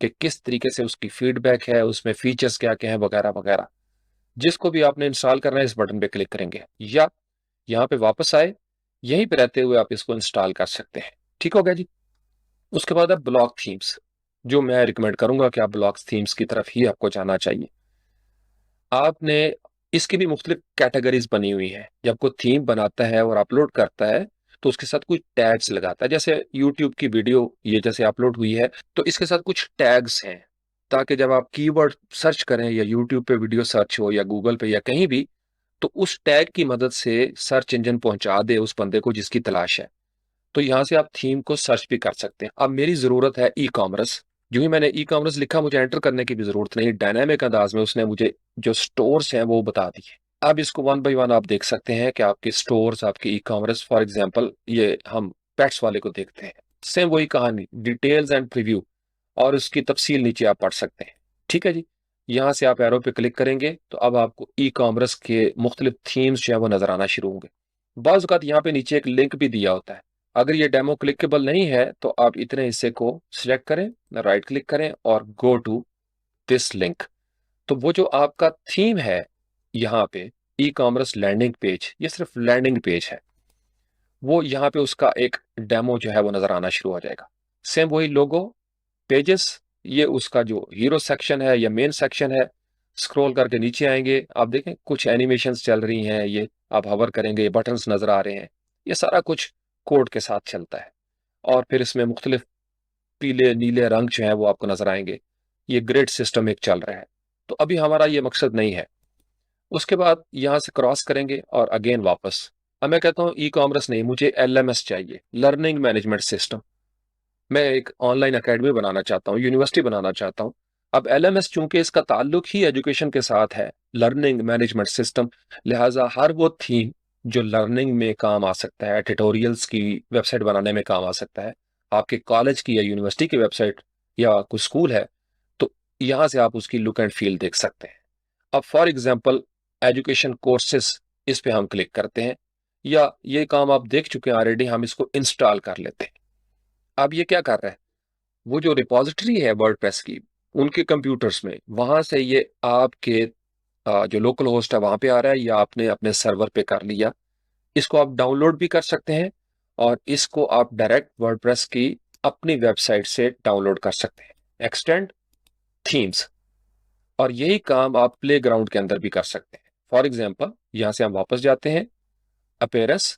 कि किस तरीके से उसकी फीडबैक है, उसमें फीचर्स क्या क्या है, वगैरह वगैरह। जिसको भी आपने इंस्टॉल करना है इस बटन पे क्लिक करेंगे, या यहाँ पे वापस आए, यहीं पे रहते हुए आप इसको इंस्टॉल कर सकते हैं। ठीक हो गया जी। उसके बाद अब ब्लॉक थीम्स, जो मैं रिकमेंड करूंगा कि आप ब्लॉक थीम्स की तरफ ही आपको जाना चाहिए। आपने इसकी भी मुख्तलिफ कैटेगरीज बनी हुई हैं। जब कोई थीम बनाता है और अपलोड करता है तो उसके साथ कुछ टैग्स लगाता है। जैसे यूट्यूब की वीडियो ये जैसे अपलोड हुई है तो इसके साथ कुछ टैग्स हैं, ताकि जब आप कीवर्ड सर्च करें या यूट्यूब पे वीडियो सर्च हो या गूगल पे या कहीं भी, तो उस टैग की मदद से सर्च इंजन पहुंचा दे उस बंदे को जिसकी तलाश है। तो यहां से आप थीम को सर्च भी कर सकते हैं। अब मेरी जरूरत है ई कॉमर्स, जो ही मैंने ई कॉमर्स लिखा मुझे एंटर करने की भी जरूरत नहीं, डायनामिक अंदाज में उसने मुझे जो स्टोर्स हैं वो बता दिए। अब इसको वन बाय वन आप देख सकते हैं कि आपके स्टोर्स, आपके ई कॉमर्स, फॉर एग्जांपल ये हम पेट्स वाले को देखते हैं, सेम वही कहानी, डिटेल्स एंड प्रीव्यू, और उसकी तफसील नीचे आप पढ़ सकते हैं। ठीक है जी। यहाँ से आप एरो पे क्लिक करेंगे तो अब आपको ई कॉमर्स के मुख्तलिफ थीम्स जो है वो नजर आना शुरू होंगे। बाज़ औक़ात यहाँ पे नीचे एक लिंक भी दिया होता है। अगर ये डेमो क्लिकेबल नहीं है तो आप इतने हिस्से को सिलेक्ट करें, राइट क्लिक करें और गो टू दिस लिंक। तो वो जो आपका थीम है यहाँ पे, ई कॉमर्स लैंडिंग पेज, ये सिर्फ लैंडिंग पेज है, वो यहाँ पे उसका एक डेमो जो है वो नजर आना शुरू हो जाएगा। सेम वही लोगो, पेजेस, ये उसका जो हीरो सेक्शन है या मेन सेक्शन है। स्क्रॉल करके नीचे आएंगे, आप देखें कुछ एनिमेशंस चल रही हैं, ये आप हवर करेंगे, ये बटन्स नजर आ रहे हैं, ये सारा कुछ कोड के साथ चलता है। और फिर इसमें मुख्तलिफ पीले नीले रंग जो है वो आपको नजर आएंगे। ये ग्रिड सिस्टम एक चल रहा है। तो अभी हमारा ये मकसद नहीं है। उसके बाद यहां से क्रॉस करेंगे और अगेन वापस। अब मैं कहता हूँ ई कॉमर्स नहीं, मुझे एलएमएस चाहिए, लर्निंग मैनेजमेंट सिस्टम। मैं एक ऑनलाइन एकेडमी बनाना चाहता हूँ, यूनिवर्सिटी बनाना चाहता हूँ। अब एलएमएस चूंकि इसका ताल्लुक ही एजुकेशन के साथ है, लर्निंग मैनेजमेंट सिस्टम, लिहाजा हर वो थीम जो लर्निंग में काम आ सकता है, ट्यूटोरियल्स की वेबसाइट बनाने में काम आ सकता है, आपके कॉलेज की या यूनिवर्सिटी की वेबसाइट या कोई स्कूल है, तो यहां से आप उसकी लुक एंड फील देख सकते हैं। अब फॉर एग्जाम्पल एजुकेशन कोर्सेस, इस पे हम क्लिक करते हैं, या ये काम आप देख चुके हैं ऑलरेडी, हम इसको इंस्टॉल कर लेते हैं। अब ये क्या कर रहा है, वो जो रिपॉजिटरी है वर्डप्रेस की, उनके कंप्यूटर्स में, वहां से ये आपके जो लोकल होस्ट है वहां पे आ रहा है, या आपने अपने सर्वर पे कर लिया। इसको आप डाउनलोड भी कर सकते हैं, और इसको आप डायरेक्ट वर्डप्रेस की अपनी वेबसाइट से डाउनलोड कर सकते हैं। एक्सटेंड थीम्स, और यही काम आप प्ले ग्राउंड के अंदर भी कर सकते हैं। फॉर एग्जाम्पल यहां से हम वापस जाते हैं, appearance,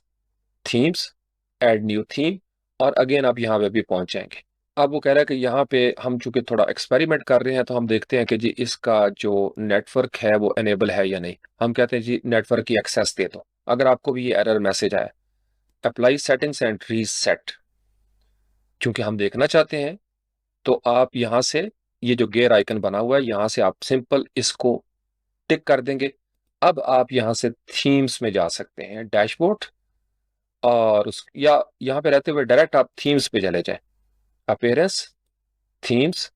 themes, add new theme, और अगेन आप यहाँ पे भी पहुंच जाएंगे। अब वो कह रहा है कि यहाँ पे हम चूंकि थोड़ा एक्सपेरिमेंट कर रहे हैं, तो हम देखते हैं कि जी इसका जो नेटवर्क है वो एनेबल है या नहीं। हम कहते हैं जी नेटवर्क की एक्सेस दे दो। अगर आपको भी ये एरर मैसेज आया, अप्लाई सेटिंग्स एंड रीसेट, चूंकि हम देखना चाहते हैं, तो आप यहाँ से ये जो गेयर आइकन बना हुआ है, यहाँ से आप सिंपल इसको टिक कर देंगे। अब आप यहाँ से थीम्स में जा सकते हैं, डैशबोर्ड, और उस या यहाँ पे रहते हुए डायरेक्ट आप थीम्स पे चले जाएं, appearance, themes,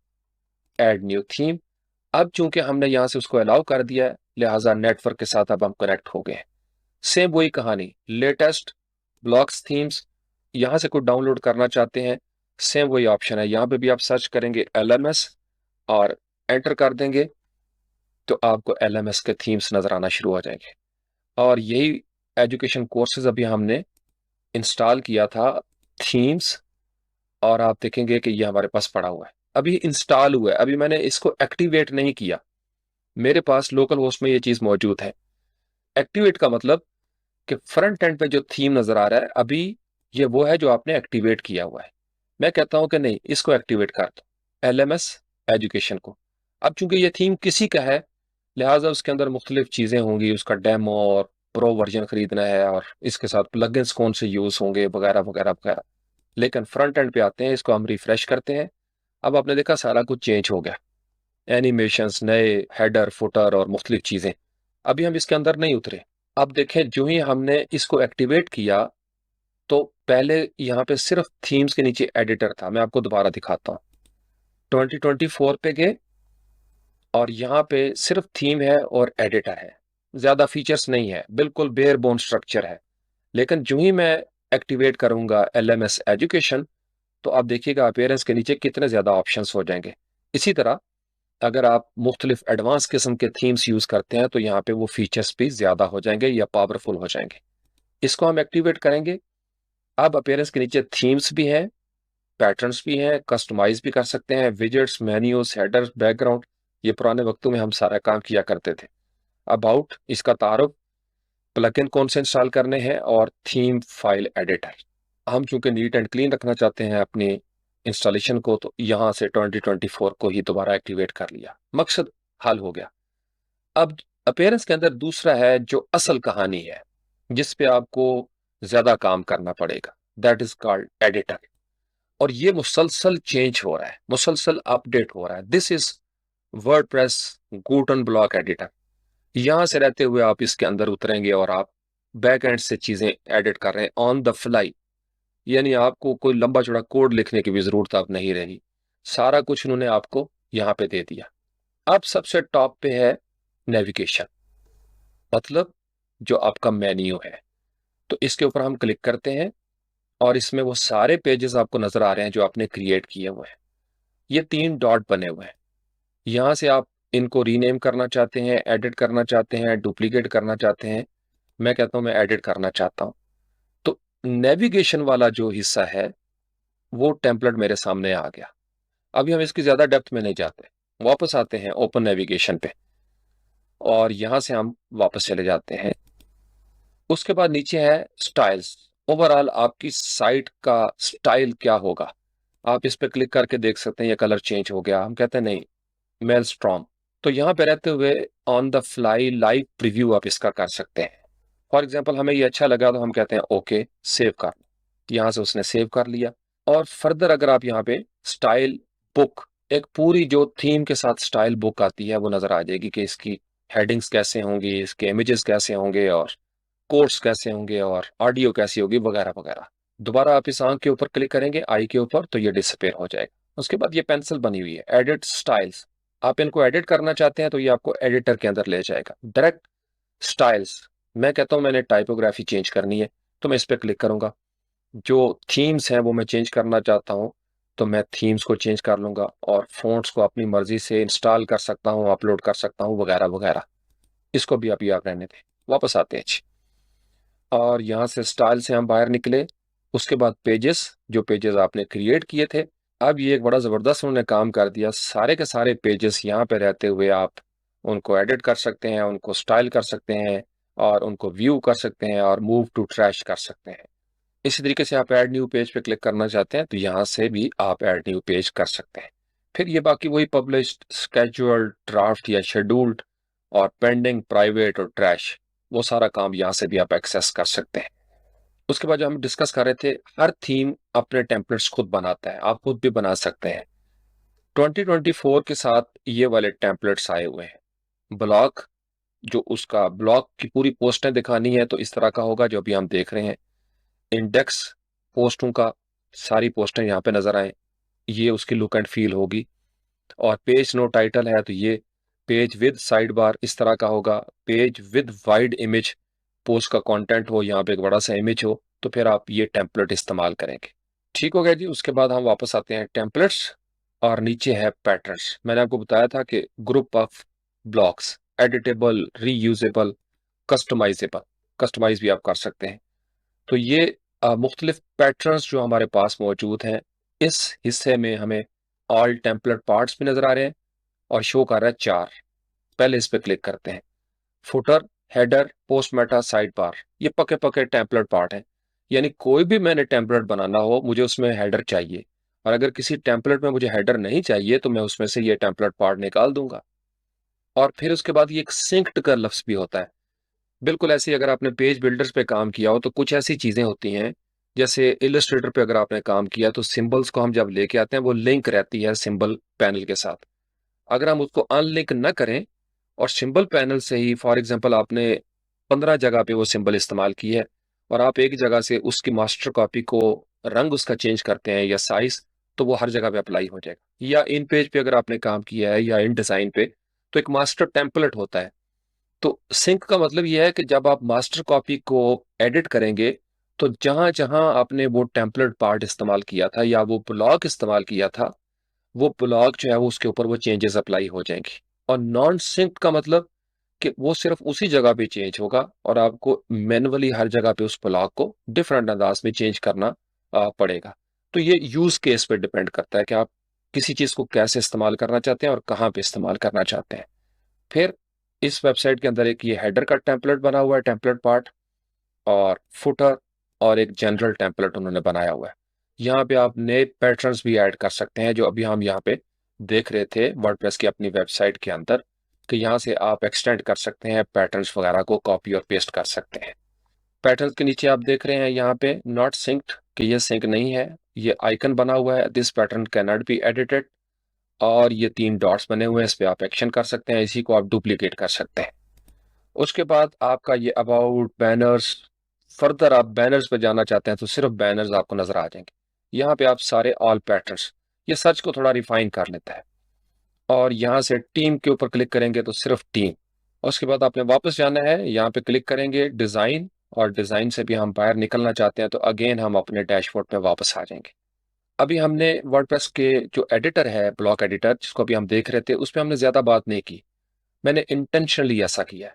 add new theme. अब चूंकि हमने यहां से उसको अलाउ कर दिया है, लिहाजा नेटवर्क के साथ अब हम कनेक्ट हो गए हैं। सेम वही कहानी, लेटेस्ट ब्लॉक्स थीम्स, यहां से कुछ डाउनलोड करना चाहते हैं, सेम वही ऑप्शन है, यहां पे भी आप सर्च करेंगे एलएमएस और एंटर कर देंगे, तो आपको एलएमएस के थीम्स नजर आना शुरू हो जाएंगे। और यही एजुकेशन कोर्सेज अभी हमने इंस्टॉल किया था, थीम्स, और आप देखेंगे कि ये हमारे पास पड़ा हुआ है, अभी इंस्टॉल हुआ है, अभी मैंने इसको एक्टिवेट नहीं किया। मेरे पास लोकल होस्ट में ये चीज मौजूद है। एक्टिवेट का मतलब कि फ्रंट एंड पे जो थीम नजर आ रहा है अभी, ये वो है जो आपने एक्टिवेट किया हुआ है। मैं कहता हूं कि नहीं, इसको एक्टिवेट कर दो, एलएमएस एजुकेशन को। अब चूंकि ये थीम किसी का है, लिहाजा उसके अंदर मुख्तलिफ चीजें होंगी, उसका डेमो और प्रो वर्जन खरीदना है, और इसके साथ प्लगइन्स कौन से यूज होंगे, वगैरह वगैरह वगैरह। लेकिन फ्रंट एंड पे आते हैं, इसको हम रिफ्रेश करते हैं। अब आपने देखा सारा कुछ चेंज हो गया, एनिमेशंस, नए हेडर फुटर और मुख्तलिफ चीजें। अभी हम इसके अंदर नहीं उतरे। अब देखें, जो ही हमने इसको एक्टिवेट किया, तो पहले यहाँ पे सिर्फ थीम्स के नीचे एडिटर था। मैं आपको दोबारा दिखाता हूँ, 2024 पे गए, और यहाँ पे सिर्फ थीम है और एडिटर है, ज्यादा फीचर्स नहीं है, बिल्कुल बेयर बोन स्ट्रक्चर है। लेकिन जो ही मैं एक्टिवेट करूंगा एलएमएस एजुकेशन, तो आप देखिएगा अपीयरेंस के नीचे कितने ज्यादा ऑप्शंस हो जाएंगे। इसी तरह अगर आप मुख्तलिफ एडवांस किस्म के थीम्स यूज करते हैं, तो यहाँ पे वो फीचर्स भी ज्यादा हो जाएंगे या पावरफुल हो जाएंगे। इसको हम एक्टिवेट करेंगे। अब अपीयरेंस के नीचे थीम्स भी हैं, पैटर्न्स भी हैं, कस्टमाइज भी कर सकते हैं, विजेट्स, मेन्यूज, हेडर्स, बैकग्राउंड। ये पुराने वक्तों में हम सारा काम किया करते थे। अबाउट, इसका तारुफ, प्लगइन कौन से इंस्टॉल करने हैं, और थीम फाइल एडिटर। हम चूंकि नीट एंड क्लीन रखना चाहते हैं अपनी इंस्टॉलेशन को, तो यहां से 2024 को ही दोबारा एक्टिवेट कर लिया, मकसद हल हो गया। अब अपीयरेंस के अंदर दूसरा है जो असल कहानी है, जिस पे आपको ज्यादा काम करना पड़ेगा, दैट इज कॉल्ड एडिटर। और ये मुसलसल चेंज हो रहा है, मुसलसल अपडेट हो रहा है। This is WordPress Gutenberg block editor. यहां से रहते हुए आप इसके अंदर उतरेंगे, और आप बैक एंड से चीजें एडिट कर रहे हैं ऑन द फ्लाई, यानी आपको कोई लंबा चौड़ा कोड लिखने की भी जरूरत अब नहीं रही। सारा कुछ उन्होंने आपको यहाँ पे दे दिया। अब सबसे टॉप पे है नेविगेशन, मतलब जो आपका मेन्यू है। तो इसके ऊपर हम क्लिक करते हैं, और इसमें वो सारे पेजेस आपको नजर आ रहे हैं जो आपने क्रिएट किए हुए हैं। ये 3 डॉट बने हुए हैं, यहां से आप इनको रीनेम करना चाहते हैं, एडिट करना चाहते हैं, डुप्लीकेट करना चाहते हैं। मैं कहता हूं मैं एडिट करना चाहता हूं। तो नेविगेशन वाला जो हिस्सा है, वो टेम्पलेट मेरे सामने आ गया। अभी हम इसकी ज़्यादा डेप्थ में नहीं जाते, वापस आते हैं ओपन नेविगेशन पे और यहाँ से हम वापस चले जाते हैं। उसके बाद नीचे है स्टाइल्स। ओवरऑल आपकी साइट का स्टाइल क्या होगा, आप इस पे क्लिक करके देख सकते हैं ये कलर चेंज हो गया, हम कहते हैं नहीं मेल स्ट्रॉन्ग। तो यहाँ पे रहते हुए on the fly live preview आप इसका कर सकते हैं। फॉर एग्जाम्पल हमें ये अच्छा लगा तो हम कहते हैं ओके सेव कर, यहाँ से उसने सेव कर लिया। और फर्दर अगर आप यहाँ पे स्टाइल बुक, एक पूरी जो थीम के साथ स्टाइल बुक आती है वो नजर आ जाएगी कि इसकी हेडिंग्स कैसे होंगी, इसके इमेजेस कैसे होंगे और कोट्स कैसे होंगे और ऑडियो कैसी होगी वगैरह वगैरह। दोबारा आप इस आंख के ऊपर क्लिक करेंगे आई के ऊपर तो ये डिसअपेयर हो जाएगा। उसके बाद ये पेंसिल बनी हुई है एडिट स्टाइल्स, आप इनको एडिट करना चाहते हैं तो ये आपको एडिटर के अंदर ले जाएगा। डायरेक्ट स्टाइल्स, मैं कहता हूं मैंने टाइपोग्राफी चेंज करनी है तो मैं इस पर क्लिक करूंगा। जो थीम्स हैं वो मैं चेंज करना चाहता हूं तो मैं थीम्स को चेंज कर लूंगा और फोंट्स को अपनी मर्जी से इंस्टॉल कर सकता हूं, अपलोड कर सकता हूं वगैरह वगैरह। इसको भी आप याद रहने दें। वापस आते हैं जी, और यहाँ से स्टाइल से हम बाहर निकले। उसके बाद पेजेस, जो पेजेस आपने क्रिएट किए थे, अब ये एक बड़ा ज़बरदस्त उन्होंने काम कर दिया। सारे के सारे पेजेस यहाँ पे रहते हुए आप उनको एडिट कर सकते हैं, उनको स्टाइल कर सकते हैं और उनको व्यू कर सकते हैं और मूव टू ट्रैश कर सकते हैं। इसी तरीके से आप ऐड न्यू पेज पे क्लिक करना चाहते हैं तो यहाँ से भी आप ऐड न्यू पेज कर सकते हैं। फिर ये बाकी वही पब्लिश्ड, स्केड्यूल्ड, ड्राफ्ट या शेड्यूल्ड और पेंडिंग, प्राइवेट और ट्रैश, वो सारा काम यहाँ से भी आप एक्सेस कर सकते हैं। उसके बाद जो हम डिस्कस कर रहे थे, हर थीम अपने टेम्पलेट्स खुद बनाता है, आप खुद भी बना सकते हैं। 2024 के साथ ये वाले टेम्पलेट्स आए हुए हैं। ब्लॉग, जो उसका ब्लॉग की पूरी पोस्टें दिखानी है तो इस तरह का होगा जो अभी हम देख रहे हैं। इंडेक्स पोस्टों का, सारी पोस्टें यहाँ पे नजर आए, ये उसकी लुक एंड फील होगी। और पेज नो टाइटल है तो ये पेज विद साइड बार इस तरह का होगा। Page with wide image, post का कंटेंट हो, यहाँ पे एक बड़ा सा इमेज हो, तो फिर आप ये टेम्पलेट इस्तेमाल करेंगे। ठीक हो गया जी। उसके बाद हम वापस आते हैं टेम्पलेट्स और नीचे है पैटर्न्स। मैंने आपको बताया था कि group of blocks, editable, reusable, customizable, customize भी आप कर सकते हैं। तो ये मुख्तलिफ पैटर्न्स जो हमारे पास मौजूद हैं, इस हिस्से में हमें ऑल टेम्पलेट पार्ट्स भी नजर आ रहे हैं और शो कर रहा है 4। पहले इस पे क्लिक करते हैं। Footer, header, post Meta, side bar, ये पके पके टेम्पलेट पार्ट हैं। यानी कोई भी मैंने टेम्पलेट बनाना हो मुझे उसमें हेडर चाहिए, और अगर किसी टेम्पलेट में मुझे हेडर नहीं चाहिए तो मैं उसमें से ये टेम्पलेट पार्ट निकाल दूंगा। और फिर उसके बाद ये एक सिंक्ड का लफ्ज भी होता है। बिल्कुल ऐसे ही अगर आपने पेज बिल्डर्स पे काम किया हो तो कुछ ऐसी चीजें होती हैं, जैसे इलस्ट्रेटर पे अगर आपने काम किया तो सिंबल्स को हम जब लेके आते हैं वो लिंक रहती है सिंबल पैनल के साथ। अगर हम उसको अनलिंक न करें और सिंबल पैनल से ही, फॉर एग्जांपल आपने 15 जगह पे वो सिंबल इस्तेमाल की है और आप एक जगह से उसकी मास्टर कॉपी को रंग उसका चेंज करते हैं या साइज, तो वो हर जगह पे अप्लाई हो जाएगा। या इन पेज पे अगर आपने काम किया है या इन डिजाइन पे, तो एक मास्टर टेम्पलेट होता है। तो सिंक का मतलब यह है कि जब आप मास्टर कॉपी को एडिट करेंगे तो जहां जहां आपने वो टेम्पलेट पार्ट इस्तेमाल किया था या वो ब्लॉक इस्तेमाल किया था, वो ब्लॉक जो है वो उसके ऊपर वो चेंजेस अप्लाई हो जाएंगी। और नॉन सिंक का मतलब कि वो सिर्फ उसी जगह पे चेंज होगा और आपको मैनुअली हर जगह पे उस ब्लॉक को डिफरेंट अंदाज में चेंज करना पड़ेगा। तो ये यूज केस पे डिपेंड करता है कि आप किसी चीज को कैसे इस्तेमाल करना चाहते हैं और कहाँ पे इस्तेमाल करना चाहते हैं। फिर इस वेबसाइट के अंदर एक ये हेडर का टेम्पलेट बना हुआ है, टेम्पलेट पार्ट, और फुटर, और एक जनरल टेम्पलेट उन्होंने बनाया हुआ है। यहाँ पे आप नए पैटर्न्स भी ऐड कर सकते हैं जो अभी हम यहाँ पे देख रहे थे वर्डप्रेस की अपनी वेबसाइट के अंदर, कि यहाँ से आप एक्सटेंड कर सकते हैं पैटर्न्स वगैरह को, कॉपी और पेस्ट कर सकते हैं। पैटर्न्स के नीचे आप देख रहे हैं यहाँ पे नॉट सिंक्ड, कि ये सिंक नहीं है। ये आइकन बना हुआ है, this pattern can not be edited, और ये 3 डॉट्स बने हुए हैं, इस पे आप एक्शन कर सकते हैं, इसी को आप डुप्लीकेट कर सकते हैं। उसके बाद आपका ये अबाउट, बैनर्स, फर्दर आप बैनर्स पे जाना चाहते हैं तो सिर्फ बैनर्स आपको नजर आ जाएंगे। यहाँ पे आप सारे ऑल पैटर्न्स, ये सर्च को थोड़ा रिफाइन कर लेता है। और यहाँ से टीम के ऊपर क्लिक करेंगे तो सिर्फ टीम। उसके बाद आपने वापस जाना है, यहाँ पे क्लिक करेंगे डिजाइन, और डिजाइन से भी हम बाहर निकलना चाहते हैं तो अगेन हम अपने डैशबोर्ड पे वापस आ जाएंगे। अभी हमने वर्डप्रेस के जो एडिटर है, ब्लॉक एडिटर, जिसको अभी हम देख रहे थे, उस पर हमने ज्यादा बात नहीं की। मैंने इंटेंशनली ऐसा किया है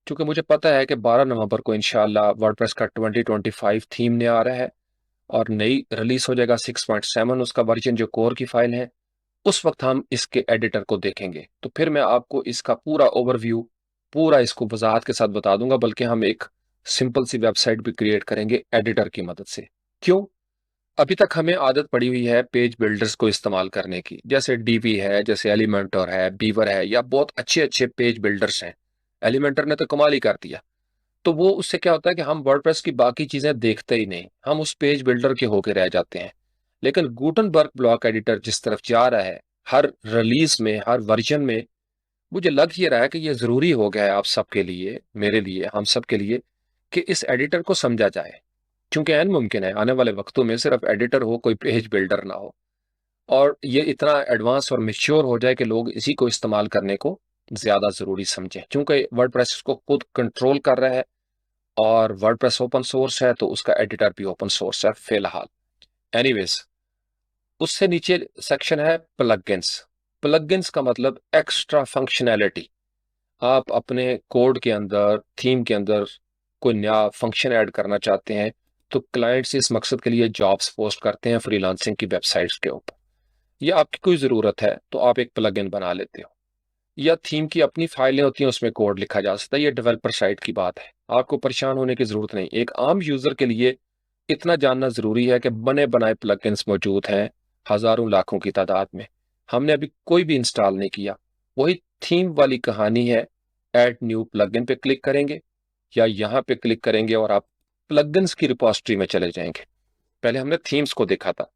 क्योंकि मुझे पता है कि 12 नवंबर को इंशाल्लाह वर्डप्रेस का 2025 थीम नया आ रहा है और नई रिलीज हो जाएगा 6.7 उसका वर्जन, जो कोर की फाइल है। उस वक्त हम इसके एडिटर को देखेंगे। तो फिर मैं आपको इसका पूरा ओवरव्यू, पूरा इसको वजाहत के साथ बता दूंगा, बल्कि हम एक सिंपल सी वेबसाइट भी क्रिएट करेंगे एडिटर की मदद से। क्यों? अभी तक हमें आदत पड़ी हुई है पेज बिल्डर्स को इस्तेमाल करने की, जैसे डीवी है, जैसे एलिमेंटर है, बीवर है, या बहुत अच्छे अच्छे पेज बिल्डर्स हैं। एलिमेंटर ने तो कमाल ही कर दिया। तो वो उससे क्या होता है कि हम वर्डप्रेस की बाकी चीजें देखते ही नहीं, हम उस पेज बिल्डर के होके रह जाते हैं। लेकिन गुटनबर्ग ब्लॉक एडिटर जिस तरफ जा रहा है, हर रिलीज में, हर वर्जन में, मुझे लग ये रहा है कि ये जरूरी हो गया है आप सबके लिए, मेरे लिए, हम सब के लिए, कि इस एडिटर को समझा जाए। क्योंकि एन मुमकिन है आने वाले वक्तों में सिर्फ एडिटर हो, कोई पेज बिल्डर ना हो, और ये इतना एडवांस और मेच्योर हो जाए कि लोग इसी को इस्तेमाल करने को ज्यादा जरूरी समझें। क्योंकि वर्डप्रेस को खुद कंट्रोल कर रहा है, और वर्डप्रेस ओपन सोर्स है, तो उसका एडिटर भी ओपन सोर्स है फिलहाल। एनीवेज, उससे नीचे सेक्शन है प्लगइन्स। प्लगइन्स का मतलब एक्स्ट्रा फंक्शनैलिटी। आप अपने कोड के अंदर, थीम के अंदर कोई नया फंक्शन ऐड करना चाहते हैं, तो क्लाइंट्स इस मकसद के लिए जॉब्स पोस्ट करते हैं फ्रीलांसिंग की वेबसाइट्स के ऊपर। या आपकी कोई ज़रूरत है तो आप एक प्लगइन बना लेते हो, या थीम की अपनी फाइलें होती हैं, उसमें कोड लिखा जा सकता है। ये डेवलपर साइड की बात है, आपको परेशान होने की ज़रूरत नहीं। एक आम यूज़र के लिए इतना जानना ज़रूरी है कि बने बनाए प्लगइन्स मौजूद हैं हज़ारों लाखों की तादाद में। हमने अभी कोई भी इंस्टॉल नहीं किया। वही थीम वाली कहानी है। ऐड न्यू प्लगइन पे क्लिक करेंगे, या यहाँ पे क्लिक करेंगे और आप प्लगइन्स की रिपोजिटरी में चले जाएंगे। पहले हमने थीम्स को देखा था,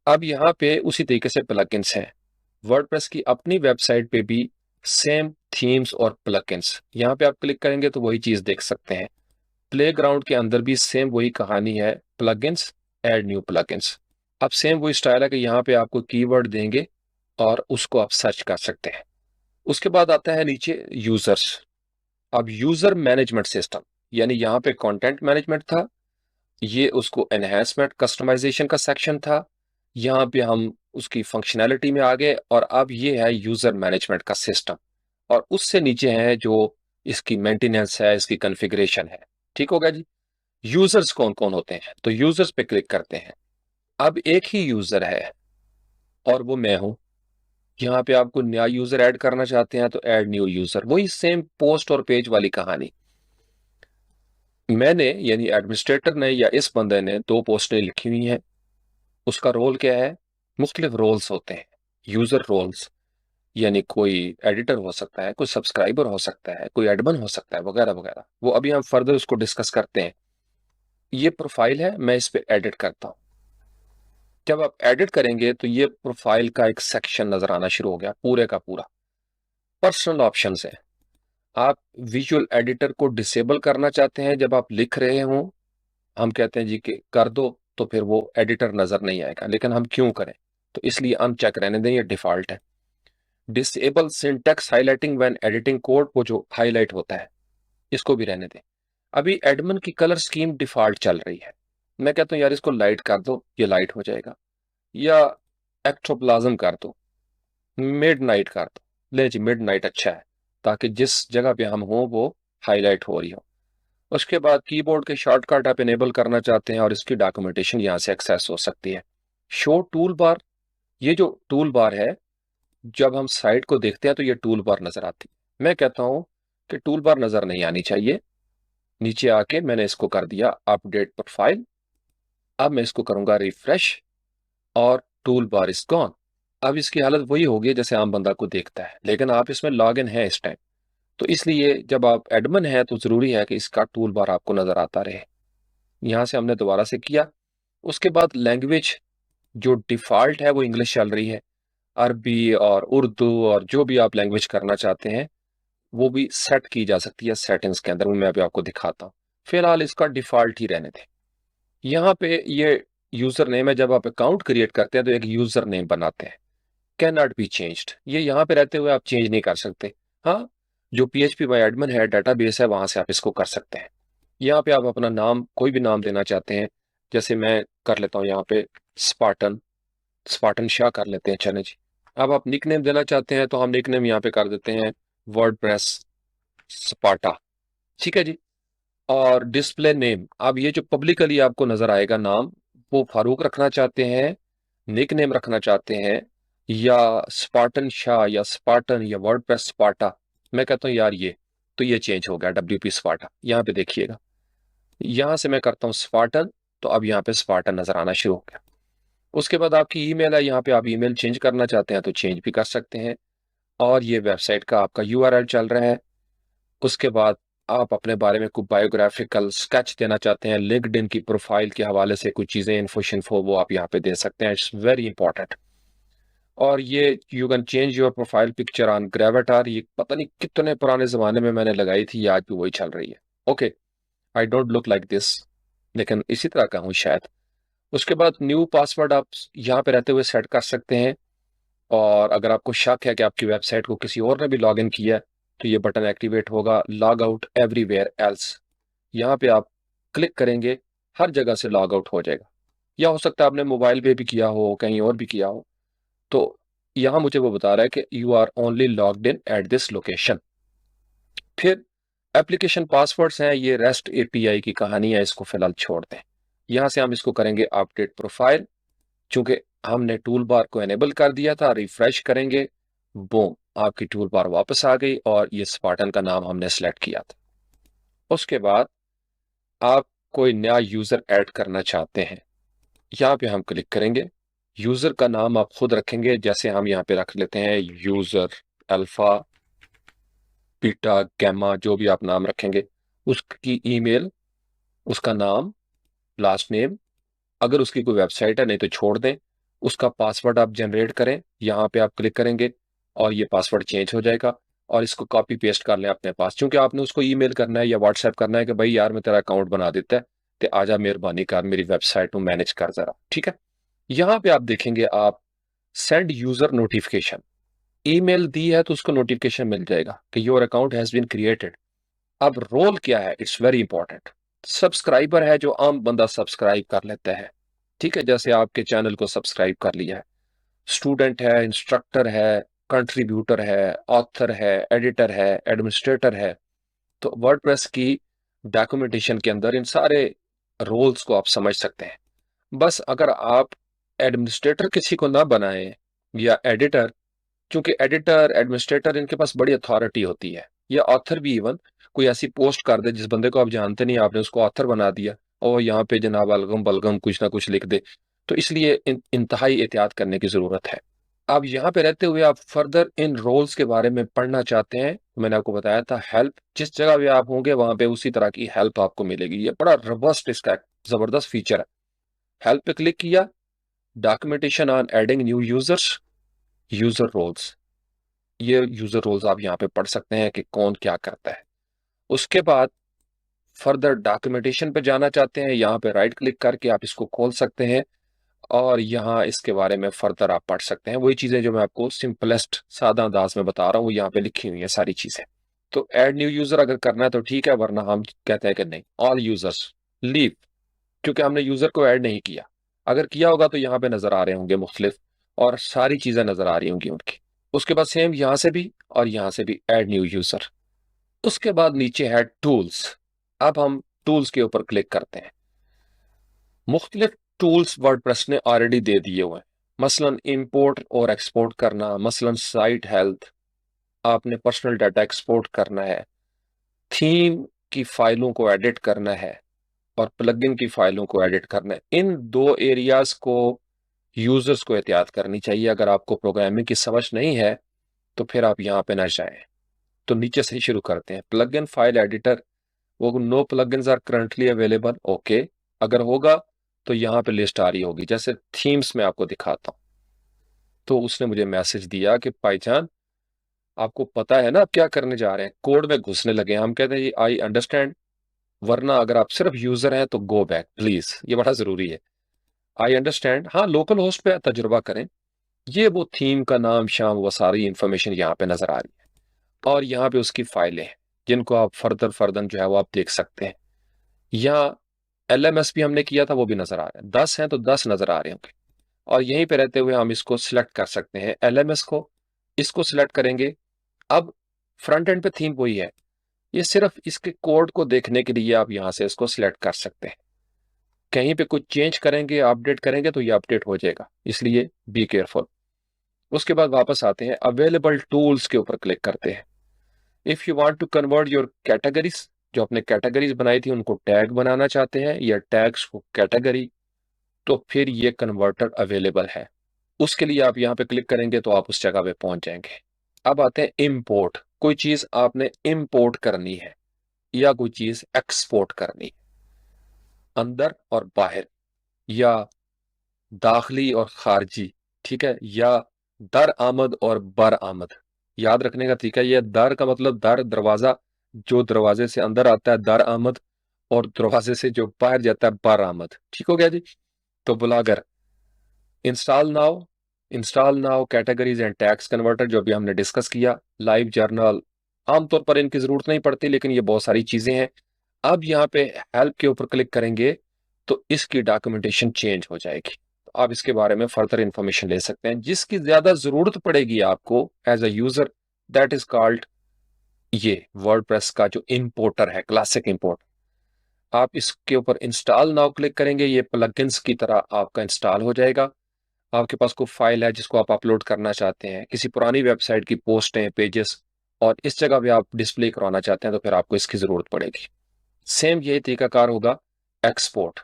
अब यहाँ पे उसी तरीके से प्लगइन्स हैं। वर्डप्रेस की अपनी वेबसाइट पे भी सेम थीम्स और प्लगइन्स, यहाँ पे आप क्लिक करेंगे तो वही चीज देख सकते हैं। प्लेग्राउंड के अंदर भी सेम वही कहानी है, प्लगइन्स, ऐड न्यू प्लगइन्स। अब सेम वही स्टाइल है कि यहाँ पे आपको कीवर्ड देंगे और उसको आप सर्च कर सकते हैं। उसके बाद आता है नीचे यूजर्स। अब यूजर मैनेजमेंट सिस्टम, यानी यहाँ पे कंटेंट मैनेजमेंट था, ये उसको एनहेंसमेंट कस्टमाइजेशन का सेक्शन था, यहाँ पे हम उसकी फंक्शनैलिटी में आ गए, और अब ये है यूजर मैनेजमेंट का सिस्टम। और उससे नीचे है जो इसकी मेंटेनेंस है, इसकी कॉन्फ़िगरेशन है। ठीक होगा जी। यूजर्स कौन कौन होते हैं, तो यूजर्स पे क्लिक करते हैं। अब एक ही यूजर है और वो मैं हूं। यहाँ पे आपको नया यूजर ऐड करना चाहते हैं तो ऐड न्यू यूजर, वही सेम पोस्ट और पेज वाली कहानी। मैंने, यानी एडमिनिस्ट्रेटर ने या इस बंदे ने, दो पोस्टें लिखी हुई हैं। उसका रोल क्या है? मुख्तलिफ रोल्स होते हैं, यूजर रोल्स। यानी कोई एडिटर हो सकता है, कोई सब्सक्राइबर हो सकता है, कोई एडमिन हो सकता है, वगैरह वगैरह। वो अभी हम फर्दर उसको डिस्कस करते हैं। ये प्रोफाइल है, मैं इस पे एडिट करता हूं। जब आप एडिट करेंगे तो ये प्रोफाइल का एक सेक्शन नजर आना शुरू हो गया, पूरे का पूरा। पर्सनल ऑप्शंस है। आप विजुअल एडिटर को डिसेबल करना चाहते हैं जब आप लिख रहे हो, हम कहते हैं जी कि कर दो, तो फिर वो एडिटर नजर नहीं आएगा। लेकिन हम क्यों करें? तो इसलिए अनचेक रहने दें, ये डिफॉल्ट है। Disable syntax highlighting when editing code, वो जो हाईलाइट होता है, इसको भी रहने दें। अभी एडमिन की कलर स्कीम डिफॉल्ट चल रही है। मैं कहता हूँ यार इसको लाइट कर दो, ये लाइट हो जाएगा। या एक्टोप्लाज्म कर दो, मिड नाइट कर दो। ले जी, मिड नाइट अच्छा है, ताकि जिस जगह पे हम हो वो हाईलाइट हो रही हो। उसके बाद कीबोर्ड के शॉर्टकट आप इनेबल करना चाहते हैं और इसकी डॉक्यूमेंटेशन यहाँ से एक्सेस हो सकती है। शो टूल बार, ये जो टूल बार है, जब हम साइट को देखते हैं तो ये टूल बार नजर आती है। मैं कहता हूं कि टूल बार नजर नहीं आनी चाहिए। नीचे आके मैंने इसको कर दिया अपडेट प्रोफाइल। अब मैं इसको करूंगा रिफ्रेश, और टूल बार इज गॉन। अब इसकी हालत वही होगी जैसे आम बंदा को देखता है, लेकिन आप इसमें लॉग इन है इस टाइम। तो इसलिए जब आप एडमिन है तो जरूरी है कि इसका टूल बार आपको नजर आता रहे। यहां से हमने दोबारा से किया। उसके बाद लैंग्वेज जो डिफॉल्ट है वो इंग्लिश चल रही है। अरबी और उर्दू और जो भी आप लैंग्वेज करना चाहते हैं वो भी सेट की जा सकती है सेटिंग्स के अंदर, मैं अभी आपको दिखाता हूँ। फिलहाल इसका डिफॉल्ट ही रहने दें। यहाँ पे ये यूजर नेम है। जब आप अकाउंट क्रिएट करते हैं तो एक यूजर नेम बनाते हैं, कैन नॉट बी चेंज्ड। ये यहाँ पे रहते हुए आप चेंज नहीं कर सकते। हाँ, जो PHP माई एडमिन है, डाटाबेस है, वहां से आप इसको कर सकते हैं। यहाँ पे आप अपना नाम, कोई भी नाम देना चाहते हैं, जैसे मैं कर लेता हूँ यहाँ पे स्पार्टन, स्पार्टन शाह कर लेते हैं, चले जी। अब आप निक नेम देना चाहते हैं तो हम निक नेम यहाँ पे कर देते हैं वर्डप्रेस स्पार्टा। ठीक है जी। और डिस्प्ले नेम, अब ये जो पब्लिकली आपको नजर आएगा नाम, वो फारूक रखना चाहते हैं, निक नेम रखना चाहते हैं, या स्पार्टन शाह या स्पार्टन या वर्डप्रेस स्पार्टा, मैं कहता हूँ यार ये चेंज हो गया WP स्पार्टा। यहाँ पे देखिएगा, यहाँ से मैं करता हूँ स्पार्टन, तो अब यहाँ पे स्पार्टन नजर आना शुरू हो गया। उसके बाद आपकी ईमेल है, यहाँ पे आप ईमेल चेंज करना चाहते हैं तो चेंज भी कर सकते हैं। और ये वेबसाइट का आपका URL चल रहा है। उसके बाद आप अपने बारे में कोई बायोग्राफिकल स्केच देना चाहते हैं, लिंक्डइन की प्रोफाइल के हवाले से कुछ चीजें इन्फो वो आप यहाँ पे दे सकते हैं। It's very important. और ये you can change your profile picture on Gravatar, ये पता नहीं कितने पुराने जमाने में मैंने लगाई थी, आज भी वही चल रही है। Okay, I don't look like this, लेकिन इसी तरह का हूँ शायद। उसके बाद न्यू पासवर्ड आप यहाँ पे रहते हुए सेट कर सकते हैं। और अगर आपको शक है कि आपकी वेबसाइट को किसी और ने भी लॉग इन किया है, तो ये बटन एक्टिवेट होगा, लॉग आउट एवरीवेयर एल्स। यहाँ पे आप क्लिक करेंगे, हर जगह से लॉग आउट हो जाएगा। या हो सकता है आपने मोबाइल पे भी किया हो, कहीं और भी किया हो। तो यहाँ मुझे वो बता रहा है कि you are only logged in at this location. फिर एप्लीकेशन पासवर्ड्स हैं, ये रेस्ट API की कहानी है, इसको फिलहाल छोड़ दें। यहाँ से हम इसको करेंगे अपडेट प्रोफाइल। चूंकि हमने टूल बार को एनेबल कर दिया था, रिफ्रेश करेंगे, बूम, आपकी टूल बार वापस आ गई और ये स्पार्टन का नाम हमने सेलेक्ट किया था। उसके बाद आप कोई नया यूजर ऐड करना चाहते हैं, यहाँ पे हम क्लिक करेंगे। यूजर का नाम आप खुद रखेंगे, जैसे हम यहाँ पे रख लेते हैं यूजर अल्फा बीटा गैमा, जो भी आप नाम रखेंगे। उसकी ईमेल, उसका नाम, लास्ट नेम, अगर उसकी कोई वेबसाइट है, नहीं तो छोड़ दें। उसका पासवर्ड आप जनरेट करें, यहाँ पे आप क्लिक करेंगे और ये पासवर्ड चेंज हो जाएगा। और इसको कॉपी पेस्ट कर लें अपने पास, क्योंकि आपने उसको ईमेल करना है या व्हाट्सएप करना है कि भाई यार मैं तेरा अकाउंट बना देता है, तो आजा मेहरबानी कर मेरी वेबसाइट को मैनेज कर जरा, ठीक है। यहाँ पे आप देखेंगे, आप सेंड यूजर नोटिफिकेशन, ईमेल दी है तो उसको नोटिफिकेशन मिल जाएगा कि your account has been created. अब रोल क्या है, इट्स वेरी इंपॉर्टेंट। सब्सक्राइबर है, जो आम बंदा सब्सक्राइब कर लेता है, ठीक है, जैसे आपके चैनल को सब्सक्राइब कर लिया है। स्टूडेंट है, इंस्ट्रक्टर है, कंट्रीब्यूटर है, ऑथर है, एडिटर है, एडमिनिस्ट्रेटर है। तो वर्डप्रेस की डॉक्यूमेंटेशन के अंदर इन सारे रोल्स को आप समझ सकते हैं। बस अगर आप एडमिनिस्ट्रेटर किसी को ना बनाएं या एडिटर, क्योंकि एडिटर एडमिनिस्ट्रेटर इनके पास बड़ी अथॉरिटी होती है, या ऑथर भी, इवन कोई ऐसी पोस्ट कर दे जिस बंदे को आप जानते नहीं, आपने उसको ऑथर बना दिया और यहाँ पे जनाब अलगम बलगम कुछ ना कुछ लिख दे, तो इसलिए इंतहाई एहतियात करने की जरूरत है। अब यहाँ पे रहते हुए आप फर्दर इन रोल्स के बारे में पढ़ना चाहते हैं, तो मैंने आपको बताया था हेल्प, जिस जगह भी आप होंगे वहां पे उसी तरह की हेल्प आपको मिलेगी। ये बड़ा रोबस्ट इसका जबरदस्त फीचर है। हेल्प पे क्लिक किया, documentation on adding new users, user roles, ये यूजर रोल्स आप यहाँ पे पढ़ सकते हैं कि कौन क्या करता है। उसके बाद फर्दर डॉक्यूमेंटेशन पे जाना चाहते हैं, यहाँ पे राइट क्लिक करके आप इसको खोल सकते हैं और यहाँ इसके बारे में फर्दर आप पढ़ सकते हैं। वही चीजें जो मैं आपको सिंपलेस्ट सादा अंदाज में बता रहा हूँ, यहाँ पे लिखी हुई है सारी चीजें। तो ऐड न्यू यूजर अगर करना है तो ठीक है, वरना हम कहते हैं कि नहीं, ऑल यूजर्स लीव, क्योंकि हमने यूजर को ऐड नहीं किया। अगर किया होगा तो यहाँ पे नजर आ रहे होंगे मुख्तलिफ, और सारी चीजें नजर आ रही होंगी उनकी। उसके बाद सेम यहाँ से भी और यहाँ से भी ऐड न्यू यूजर। उसके बाद नीचे है टूल्स। अब हम टूल्स के ऊपर क्लिक करते हैं। मुख्तलिफ टूल्स वर्डप्रेस ने ऑलरेडी दे दिए हुए हैं, मसलन इंपोर्ट और एक्सपोर्ट करना, मसलन साइट हेल्थ, आपने पर्सनल डाटा एक्सपोर्ट करना है, थीम की फाइलों को एडिट करना है और प्लगइन की फाइलों को एडिट करना है। इन दो एरियाज को यूजर्स को एहतियात करनी चाहिए। अगर आपको प्रोग्रामिंग की समझ नहीं है तो फिर आप यहाँ पे ना जाएं। तो नीचे से ही शुरू करते हैं। प्लगइन फाइल एडिटर, वो no plugins are currently available, okay. अगर होगा तो यहाँ पे लिस्ट आ रही होगी, जैसे थीम्स में आपको दिखाता हूँ। तो उसने मुझे मैसेज दिया कि भाईजान आपको पता है ना आप क्या करने जा रहे हैं, कोड में घुसने लगे हैं। हम कहते हैं आई अंडरस्टैंड, वरना अगर आप सिर्फ यूजर हैं तो गो बैक प्लीज, ये बड़ा जरूरी है। आई अंडरस्टैंड, हाँ लोकल होस्ट पे तजुर्बा करें। ये वो थीम का नाम शाम वो सारी इंफॉर्मेशन यहाँ पे नजर आ रही है और यहाँ पे उसकी फाइलें हैं जिनको आप फर्दर फर्दर जो है वो आप देख सकते हैं। यहाँ LMS भी हमने किया था, वो भी नजर आ रहा है। 10 हैं तो 10 नजर आ रहे होंगे। और यहीं पे रहते हुए हम इसको सिलेक्ट कर सकते हैं, LMS को, इसको सिलेक्ट करेंगे। अब फ्रंट एंड पे थीम वही है, ये सिर्फ इसके कोड को देखने के लिए आप यहाँ से इसको सिलेक्ट कर सकते हैं। कहीं पे कुछ चेंज करेंगे, अपडेट करेंगे तो ये अपडेट हो जाएगा, इसलिए बी केयरफुल। उसके बाद वापस आते हैं, अवेलेबल टूल्स के ऊपर क्लिक करते हैं। If you want to convert your categories, जो आपने कैटेगरीज बनाई थी उनको टैग बनाना चाहते हैं या टैग्स को कैटेगरी, तो फिर ये कन्वर्टर अवेलेबल है। उसके लिए आप यहाँ पे क्लिक करेंगे तो आप उस जगह पे पहुंच जाएंगे। अब आते हैं इंपोर्ट। कोई चीज आपने इंपोर्ट करनी है या कोई चीज एक्सपोर्ट करनी है, अंदर और बाहर, या दाखिली और खारजी, ठीक है, या दर आमद और बर आमद। याद रखने का तरीका, यह दर का मतलब दर दरवाजा, जो दरवाजे से अंदर आता है दर आमद, और दरवाजे से जो बाहर जाता है बर आमद। ठीक हो गया जी। तो Blogger, install now categories and tags converter, जो अभी हमने डिस्कस किया। लाइव जर्नल, आमतौर पर इनकी जरूरत नहीं पड़ती, लेकिन ये बहुत सारी चीजें हैं। अब यहाँ पे हेल्प के ऊपर क्लिक करेंगे तो इसकी डॉक्यूमेंटेशन चेंज हो जाएगी, तो आप इसके बारे में फर्दर इंफॉर्मेशन ले सकते हैं। जिसकी ज्यादा जरूरत पड़ेगी आपको as a user, that is called ये वर्डप्रेस का जो इंपोर्टर है, क्लासिक इंपोर्ट। आप इसके ऊपर इंस्टॉल नाउ क्लिक करेंगे, ये प्लगइन्स की तरह आपका इंस्टॉल हो जाएगा। आपके पास कोई फाइल है जिसको आप अपलोड करना चाहते हैं, किसी पुरानी वेबसाइट की पोस्टें, पेजेस, और इस जगह पे आप डिस्प्ले करवाना चाहते हैं, तो फिर आपको इसकी जरूरत पड़ेगी। सेम यही तरीकाकार होगा एक्सपोर्ट।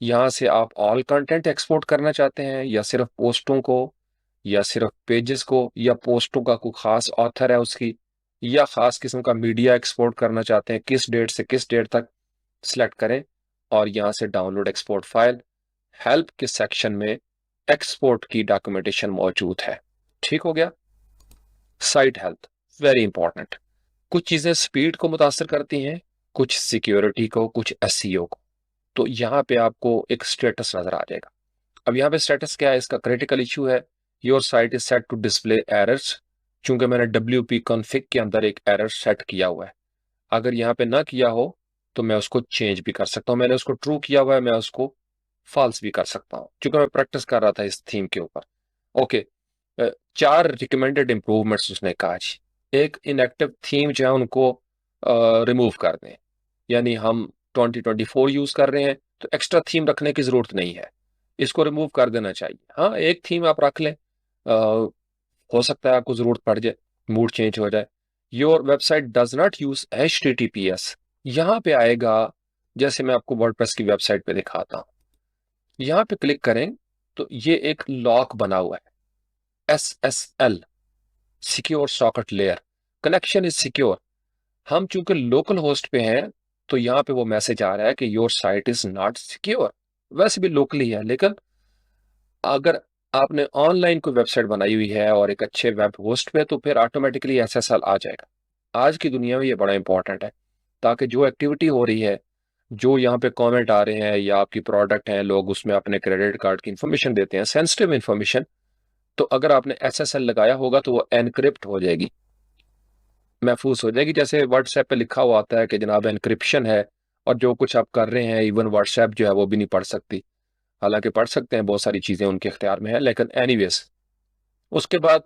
यहां से आप ऑल कंटेंट एक्सपोर्ट करना चाहते हैं, या सिर्फ पोस्टों को, या सिर्फ पेजेस को, या पोस्टों का कोई खास ऑथर है उसकी, या खास किस्म का मीडिया एक्सपोर्ट करना चाहते हैं, किस डेट से किस डेट तक, सिलेक्ट करें और यहां से डाउनलोड एक्सपोर्ट फाइल। हेल्प के सेक्शन में एक्सपोर्ट की डॉक्यूमेंटेशन मौजूद है। ठीक हो गया। Site health, very important. कुछ चीजें स्पीड को मुतासर करती हैं, कुछ सिक्योरिटी को, कुछ एसईओ को। तो यहाँ पे आपको एक स्टेटस नजर आ जाएगा। अब यहाँ पे स्टेटस क्या है, इसका क्रिटिकल इशू है, your site is set to display errors. चूंकि मैंने WP कॉन्फ़िग के अंदर एक एरर सेट किया हुआ है, अगर यहाँ पे ना किया हो तो मैं उसको चेंज भी कर सकता हूँ। मैंने उसको ट्रू किया हुआ है, मैं उसको फॉल्स भी कर सकता हूँ, क्योंकि मैं प्रैक्टिस कर रहा था इस थीम के ऊपर। ओके, 4 रिकमेंडेड इंप्रूवमेंट्स उसने कहा जी। एक, इनएक्टिव थीम जो है उनको रिमूव कर दें, यानी हम 2024 यूज कर रहे हैं तो एक्स्ट्रा थीम रखने की जरूरत नहीं है, इसको रिमूव कर देना चाहिए। हाँ, एक थीम आप रख लें, हो सकता है आपको जरूरत पड़ जाए, मूड चेंज हो जाए। Your website does not use HTTPS, यहाँ पे आएगा, जैसे मैं आपको वर्डप्रेस की वेबसाइट पे दिखाता हूँ। यहाँ पे क्लिक करें तो ये एक लॉक बना हुआ है, SSL, secure socket layer, connection is secure. हम चूंकि लोकल होस्ट पे हैं तो यहाँ पे वो मैसेज आ रहा है कि your site is not secure. वैसे भी लोकली है, लेकिन अगर आपने ऑनलाइन कोई वेबसाइट बनाई हुई है और एक अच्छे वेब होस्ट पे, तो फिर ऑटोमेटिकली SSL आ जाएगा। आज की दुनिया में ये बड़ा इंपॉर्टेंट है, ताकि जो एक्टिविटी हो रही है, जो यहाँ पे कमेंट आ रहे हैं, या आपकी प्रोडक्ट हैं, लोग उसमें अपने क्रेडिट कार्ड की इंफॉर्मेशन देते हैं, सेंसिटिव इंफॉर्मेशन, तो अगर आपने SSL लगाया होगा तो वो एनक्रिप्ट हो जाएगी, महफूज हो जाएगी। जैसे व्हाट्सएप पे लिखा हुआ आता है कि जनाब एनक्रिप्शन है, और जो कुछ आप कर रहे हैं इवन व्हाट्सएप जो है वो भी नहीं पढ़ सकती। हालांकि पढ़ सकते हैं, बहुत सारी चीजें उनके इख्तियार में है, लेकिन एनीवेज। उसके बाद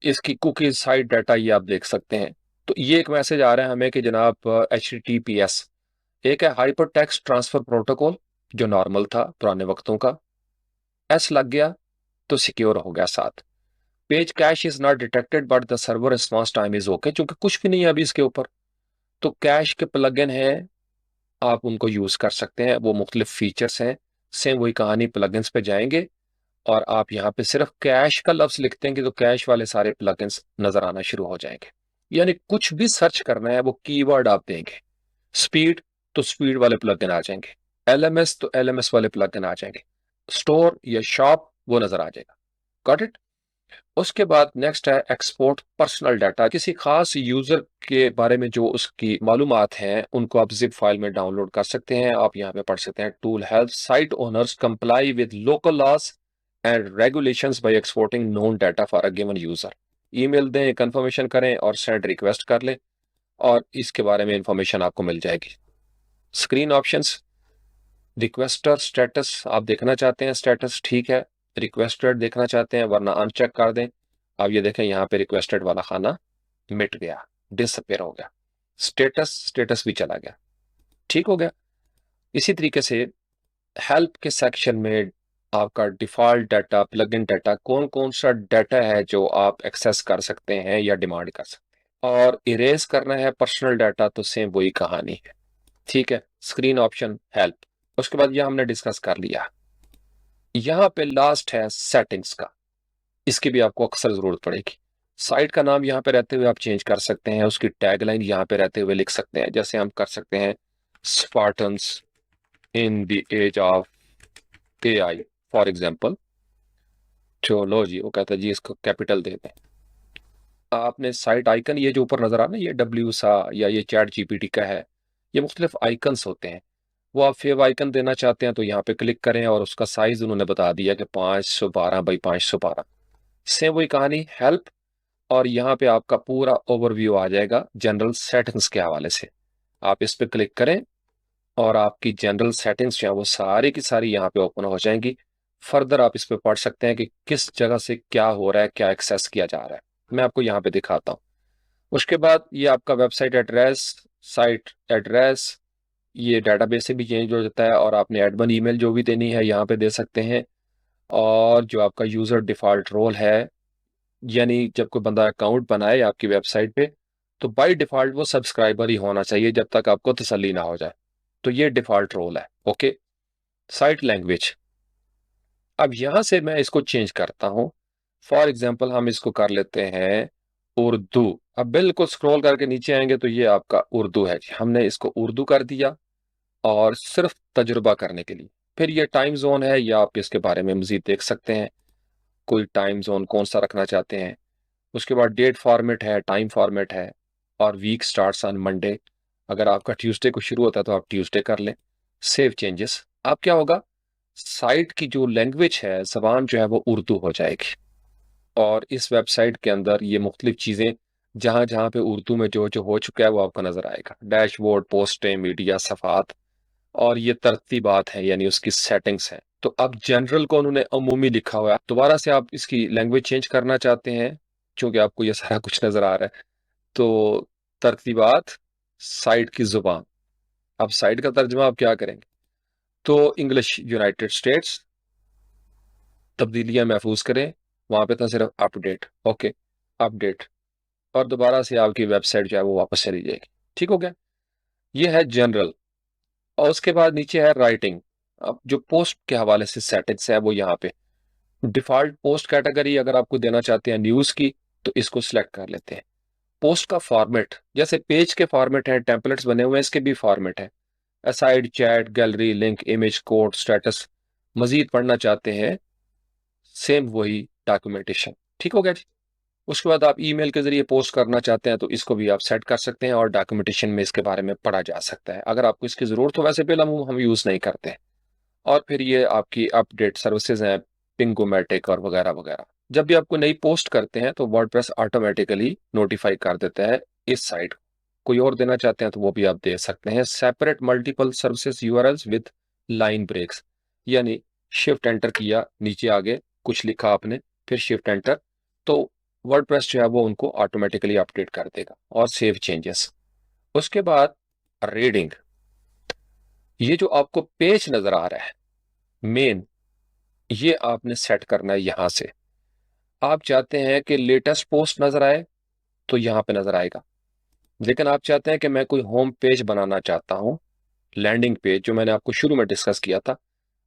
इसकी कुकीज, साइट डाटा, ये आप देख सकते हैं। तो ये एक मैसेज आ रहा है हमें कि जनाब HTTPS, एक है हाइपर टेक्स्ट ट्रांसफर प्रोटोकॉल, जो नॉर्मल था पुराने वक्तों का, S लग गया तो सिक्योर हो गया साथ। Page cache is not detected but the server response time is okay, क्योंकि कुछ भी नहीं है अभी इसके ऊपर। तो कैश के प्लगइन हैं, आप उनको यूज कर सकते हैं, वो मुख्तलिफ फीचर्स हैं। सेम वही कहानी, प्लगइन्स पे जाएंगे और आप यहाँ पे सिर्फ कैश का लफ्ज लिखते हैं तो कैश वाले सारे प्लगइन्स नजर आना शुरू हो जाएंगे। यानी कुछ भी सर्च करना है वो कीवर्ड आप देंगे, स्पीड तो स्पीड वाले प्लगइन आ जाएंगे, LMS तो LMS वाले प्लगइन आ जाएंगे, स्टोर या शॉप वो नजर आ जाएगा। Got it. उसके बाद नेक्स्ट है एक्सपोर्ट पर्सनल डाटा। किसी खास यूजर के बारे में जो उसकी मालूमात हैं उनको आप जिप फाइल में डाउनलोड कर सकते हैं। आप यहाँ पे पढ़ सकते हैं, tool help site owners comply with local laws and regulations by exporting known data for a given user. Email दें, कंफर्मेशन करें और सेंड रिक्वेस्ट कर लें, और इसके बारे में इंफॉर्मेशन आपको मिल जाएगी। स्क्रीन ऑप्शंस, रिक्वेस्टर स्टेटस आप देखना चाहते हैं, स्टेटस ठीक है। रिक्वेस्टेड देखना चाहते हैं, वरना अनचेक कर दें। अब ये देखें यहाँ पे रिक्वेस्टेड वाला खाना मिट गया, डिसअपेयर हो गया, स्टेटस भी चला गया। ठीक हो गया। इसी तरीके से हेल्प के सेक्शन में आपका डिफ़ॉल्ट डाटा, प्लगइन डाटा, कौन-कौन सा डाटा है जो आप एक्सेस कर सकते हैं या डिमांड कर सकते हैं। और इरेज़ करना है पर्सनल डाटा तो सेम वही कहानी है, ठीक है? स्क्रीन ऑप्शन, हेल्प, उसके बाद ये हमने डिस्कस कर लिया। यहाँ पे लास्ट है सेटिंग्स का, इसकी भी आपको अक्सर ज़रूरत पड़ेगी। साइट का नाम यहाँ पे रहते हुए आप चेंज कर सकते हैं, उसकी टैगलाइन यहाँ पे रहते हुए लिख सकते हैं, जैसे हम कर सकते हैं Spartans in the age of AI for example. चलो जी, वो कहता है जी इसको कैपिटल दे दें। आपने साइट आइकन ये जो ऊपर नजर आ रहा है, ये डब्ल्यू सा या ये चैट जीपीटी का है, ये मुख्तलिफ आइकन्स होते हैं। वो आप फेव आइकन देना चाहते हैं तो यहाँ पे क्लिक करें और उसका साइज उन्होंने बता दिया कि 512 बाई 512। सेम वही कहानी हेल्प, और यहाँ पे आपका पूरा ओवरव्यू आ जाएगा जनरल सेटिंग्स के हवाले से। आप इस पे क्लिक करें और आपकी जनरल सेटिंग्स जो है वो सारी की सारी यहाँ पे ओपन हो जाएंगी। फर्दर आप इस पे पढ़ सकते हैं कि किस जगह से क्या हो रहा है, क्या एक्सेस किया जा रहा है। मैं आपको यहाँ पे दिखाता हूँ। उसके बाद ये आपका वेबसाइट एड्रेस, साइट एड्रेस, ये डेटाबेस से भी चेंज हो जाता है, और आपने एडमिन ईमेल जो भी देनी है यहाँ पे दे सकते हैं। और जो आपका यूज़र डिफ़ॉल्ट रोल है, यानी जब कोई बंदा अकाउंट बनाए आपकी वेबसाइट पे तो बाय डिफ़ॉल्ट वो सब्सक्राइबर ही होना चाहिए जब तक आपको तसल्ली ना हो जाए। तो ये डिफ़ॉल्ट रोल है। ओके, साइट लैंग्वेज, अब यहां से मैं इसको चेंज करता हूं। फॉर एग्जांपल हम इसको कर लेते हैं उर्दू। अब बिल्कुल स्क्रॉल करके नीचे आएंगे तो ये आपका उर्दू है जी, हमने इसको उर्दू कर दिया और सिर्फ तजुर्बा करने के लिए। फिर ये टाइम जोन है, या आप इसके बारे में मजीद देख सकते हैं, कोई टाइम जोन कौन सा रखना चाहते हैं। उसके बाद डेट फॉर्मेट है, टाइम फॉर्मेट है, और वीक स्टार्ट्स ऑन मंडे। अगर आपका ट्यूसडे को शुरू होता है तो आप ट्यूसडे कर लें। Save changes. अब क्या होगा, साइट की जो लैंग्वेज है, जबान जो है वो उर्दू हो जाएगी। और इस वेबसाइट के अंदर ये मुख्तलिफ चीज़ें जहां जहां पे उर्दू में जो जो हो चुका है वो आपको नजर आएगा। डैशबोर्ड, पोस्टें, मीडिया, सफ़ात, और ये तरतीबात है यानी उसकी सेटिंग्स है। तो अब जनरल को उन्होंने अमूमी लिखा हुआ है। दोबारा से आप इसकी लैंग्वेज चेंज करना चाहते हैं, चूंकि आपको ये सारा कुछ नजर आ रहा है, तो तरतीबात, साइट की जुबान। अब साइट का तर्जुमा आप क्या करेंगे, तो इंग्लिश यूनाइटेड स्टेट्स, तब्दीलियां महफूज करें, वहां पे था सिर्फ अपडेट। ओके, अपडेट, और दोबारा से आपकी वेबसाइट जो है वो वापस चली जाएगी। ठीक हो गया, ये है जनरल। और उसके बाद नीचे है राइटिंग। अब जो पोस्ट के हवाले से सेटिंग्स है वो यहाँ पे डिफॉल्ट पोस्ट कैटेगरी अगर आपको देना चाहते हैं न्यूज की तो इसको सिलेक्ट कर लेते हैं। पोस्ट का फॉर्मेट, जैसे पेज के फॉर्मेट है, टेम्पलेट्स बने हुए हैं, इसके भी फॉर्मेट है। Aside, chat, gallery, link, image, code, status. मजीद पढ़ना चाहते हैं, सेम वही डॉक्यूमेंटेशन। ठीक हो गया जी। उसके बाद आप ईमेल के जरिए पोस्ट करना चाहते हैं तो इसको भी आप सेट कर सकते हैं, और डॉक्यूमेंटेशन में इसके बारे में पढ़ा जा सकता है अगर आपको इसकी जरूरत हो। वैसे पहले हम यूज नहीं करते हैं। और फिर ये आपकी अपडेट सर्विसेज हैं, पिंगोमेटिक और वगैरह वगैरह। जब भी आपको नई पोस्ट करते हैं तो वर्डप्रेस ऑटोमेटिकली नोटिफाई कर देता है इस साइट को। कोई और देना चाहते हैं तो वो भी आप दे सकते हैं। Separate multiple services URLs with line breaks, यानी शिफ्ट एंटर किया, नीचे आगे कुछ लिखा आपने, फिर शिफ्ट एंटर, तो वर्डप्रेस जो है वो उनको ऑटोमेटिकली अपडेट कर देगा। और सेव चेंजेस। उसके बाद रीडिंग, ये जो आपको पेज नजर आ रहा है मेन, ये आपने सेट करना है। यहां से आप चाहते हैं कि लेटेस्ट पोस्ट नजर आए तो यहां पे नजर आएगा, लेकिन आप चाहते हैं कि मैं कोई होम पेज बनाना चाहता हूं, लैंडिंग पेज जो मैंने आपको शुरू में डिस्कस किया था,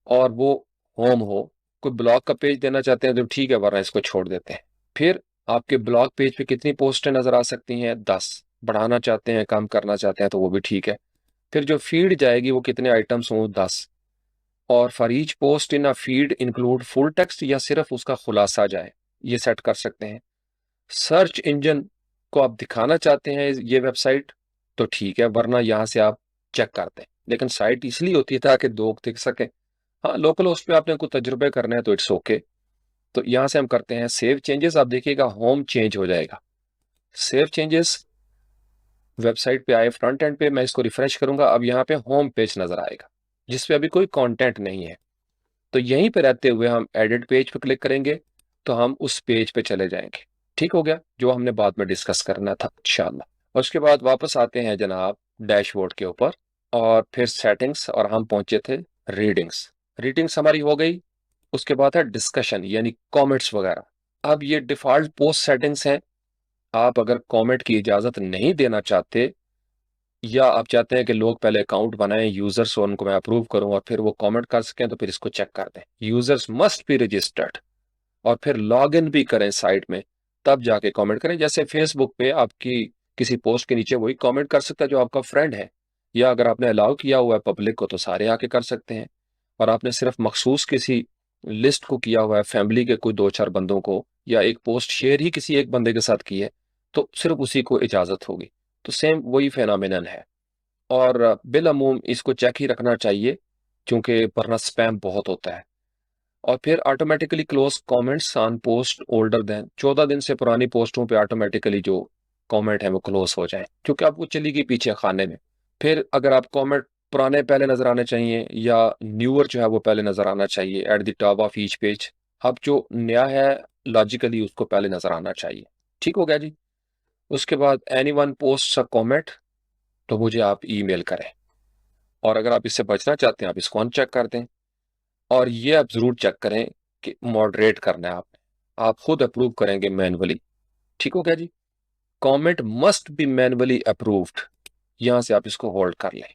और वो होम हो। कोई ब्लॉग का पेज देना चाहते हैं तो ठीक है, वरना इसको छोड़ देते हैं। फिर आपके ब्लॉग पेज पे कितनी पोस्टें नजर आ सकती हैं, 10। बढ़ाना चाहते हैं, कम करना चाहते हैं तो वो भी ठीक है। फिर जो फीड जाएगी वो कितने आइटम्स हों, 10। और for each post in a feed include full text या सिर्फ उसका खुलासा जाए, ये सेट कर सकते हैं। सर्च इंजन को आप दिखाना चाहते हैं ये वेबसाइट तो ठीक है, वरना यहां से आप चेक करते हैं। लेकिन साइट इसलिए होती है ताकि लोग देख सकें। हाँ, लोकल उस पर आपने कुछ तजुर्बे करने हैं तो इट्स ओके। तो यहां से हम करते हैं सेव चेंजेस। आप देखिएगा होम चेंज हो जाएगा। सेव चेंजेस, वेबसाइट पे आए, फ्रंट एंड पे मैं इसको रिफ्रेश करूंगा, अब यहाँ पे होम पेज नजर आएगा जिसपे अभी कोई कंटेंट नहीं है। तो यहीं पे रहते हुए हम एडिट पेज पे क्लिक करेंगे तो हम उस पेज पे चले जाएंगे। ठीक हो गया, जो हमने बाद में डिस्कस करना था इंशाल्लाह। और उसके बाद वापस आते हैं जनाब डैशबोर्ड के ऊपर, और फिर सेटिंग्स, और हम पहुंचे थे रीडिंग्स। रीडिंग्स हमारी हो गई। उसके बाद है डिस्कशन यानी कमेंट्स वगैरह। अब ये डिफॉल्ट पोस्ट सेटिंग्स हैं। आप अगर कमेंट की इजाजत नहीं देना चाहते या आप चाहते हैं कि लोग पहले अकाउंट बनाएं यूजर्स और उनको मैं अप्रूव करूं और फिर वो कमेंट कर सकें, तो फिर इसको चेक कर दें, यूजर्स मस्ट बी रजिस्टर्ड, और फिर लॉग इन भी करें साइट में, तब जाके कमेंट करें। जैसे फेसबुक पे आपकी किसी पोस्ट के नीचे वही कमेंट कर सकता है जो आपका फ्रेंड है, या अगर आपने अलाउ किया हुआ है पब्लिक को तो सारे आके कर सकते हैं। और आपने सिर्फ मखसूस किसी लिस्ट को किया हुआ है, फैमिली के कोई दो चार बंदों को, या एक पोस्ट शेयर ही किसी एक बंदे के साथ की है, तो सिर्फ उसी को इजाजत होगी। तो सेम वही फेनोमेनन है। और बिलअमूम इसको चेक ही रखना चाहिए, क्योंकि वरना स्पैम बहुत होता है। और फिर automatically close comments on post older than 14 दिन से पुरानी पोस्टों पे ऑटोमेटिकली जो कमेंट है वो क्लोज हो जाए, क्योंकि अब वो चली गई पीछे खाने में। फिर अगर आप कमेंट पुराने पहले नजर आने चाहिए या न्यूअर जो है वो पहले नजर आना चाहिए at the top of each page. अब जो नया है लॉजिकली उसको पहले नजर आना चाहिए। ठीक हो गया जी। उसके बाद any one post a comment, तो मुझे आप ईमेल करें। और अगर आप इससे बचना चाहते हैं आप इसको अनचेक कर दें। और ये आप जरूर चेक करें कि मॉडरेट करना है आपने, आप खुद अप्रूव करेंगे मैनुअली। ठीक हो गया जी। Comment must be manually approved, यहां से आप इसको होल्ड कर लें,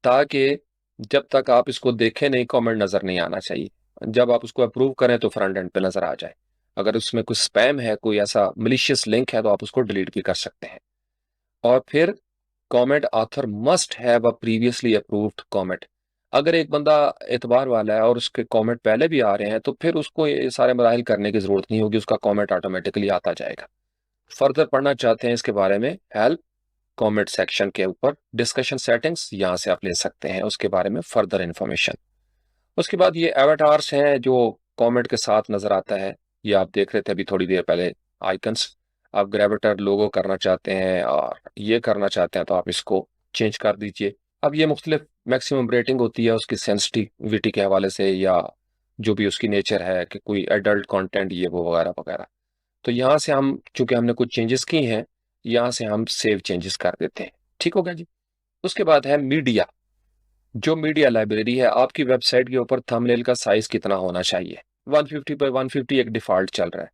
ताकि जब तक आप इसको देखें नहीं कमेंट नजर नहीं आना चाहिए। जब आप उसको अप्रूव करें तो फ्रंट एंड पे नजर आ जाए। अगर उसमें कोई स्पैम है, कोई ऐसा मलिशियस लिंक है, तो आप उसको डिलीट भी कर सकते हैं। और फिर comment author must have a previously approved comment. अगर एक बंदा एतबार वाला है और उसके कमेंट पहले भी आ रहे हैं, तो फिर उसको ये सारे मराहल करने की जरूरत नहीं होगी, उसका कमेंट ऑटोमेटिकली आता जाएगा। फर्दर पढ़ना चाहते हैं इसके बारे में, हेल्प कमेंट सेक्शन के ऊपर डिस्कशन सेटिंग्स, यहां से आप ले सकते हैं उसके बारे में फर्दर इंफॉर्मेशन। उसके बाद ये एवाटार्स हैं जो कमेंट के साथ नजर आता है, ये आप देख रहे थे अभी थोड़ी देर पहले, आइकन्स। आप ग्रेविटर लोगो करना चाहते हैं और ये करना चाहते हैं तो आप इसको चेंज कर दीजिए। अब ये मुख्तलिफ मैक्सिमम रेटिंग होती है उसकी सेंसिटिविटी के हवाले से, या जो भी उसकी नेचर है कि कोई एडल्ट कंटेंट ये वो वगैरह वगैरह। तो यहाँ से हम चूंकि हमने कुछ चेंजेस की हैं, यहाँ से हम सेव चेंजेस कर देते हैं। ठीक हो गया जी। उसके बाद है मीडिया। जो मीडिया लाइब्रेरी है आपकी वेबसाइट के ऊपर, थंबनेल का साइज कितना होना चाहिए। 150 बाई 150 एक डिफॉल्ट चल रहा है,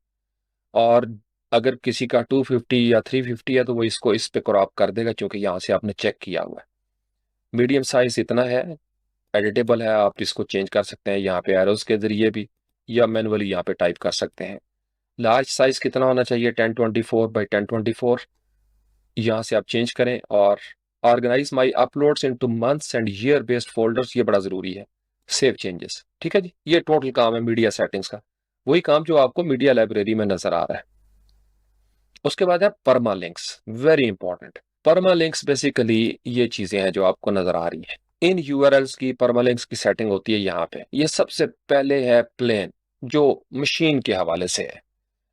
और अगर किसी का 250 या 350 है तो वो इसको इस पे क्रॉप कर देगा, क्योंकि यहाँ से आपने चेक किया हुआ है। मीडियम साइज इतना है, एडिटेबल है, आप इसको चेंज कर सकते हैं यहाँ पे एरोज के जरिए भी, या मैनुअली यहाँ पे टाइप कर सकते हैं। लार्ज साइज कितना होना चाहिए, 1024 बाई 1024, यहाँ से आप चेंज करें। और organize my uploads into months and year based folders, ये बड़ा जरूरी है। सेव चेंजेस, ठीक है जी। ये टोटल काम है मीडिया सेटिंग्स का, वही काम जो आपको मीडिया लाइब्रेरी में नजर आ रहा है। उसके बाद है परमा लिंक्स, वेरी इंपॉर्टेंट। परमा लिंक्स बेसिकली ये चीजें हैं जो आपको नजर आ रही हैं। इन यूआरएल्स की परमा लिंक्स की सेटिंग होती है यहाँ पे। ये सबसे पहले है प्लेन, जो मशीन के हवाले से है,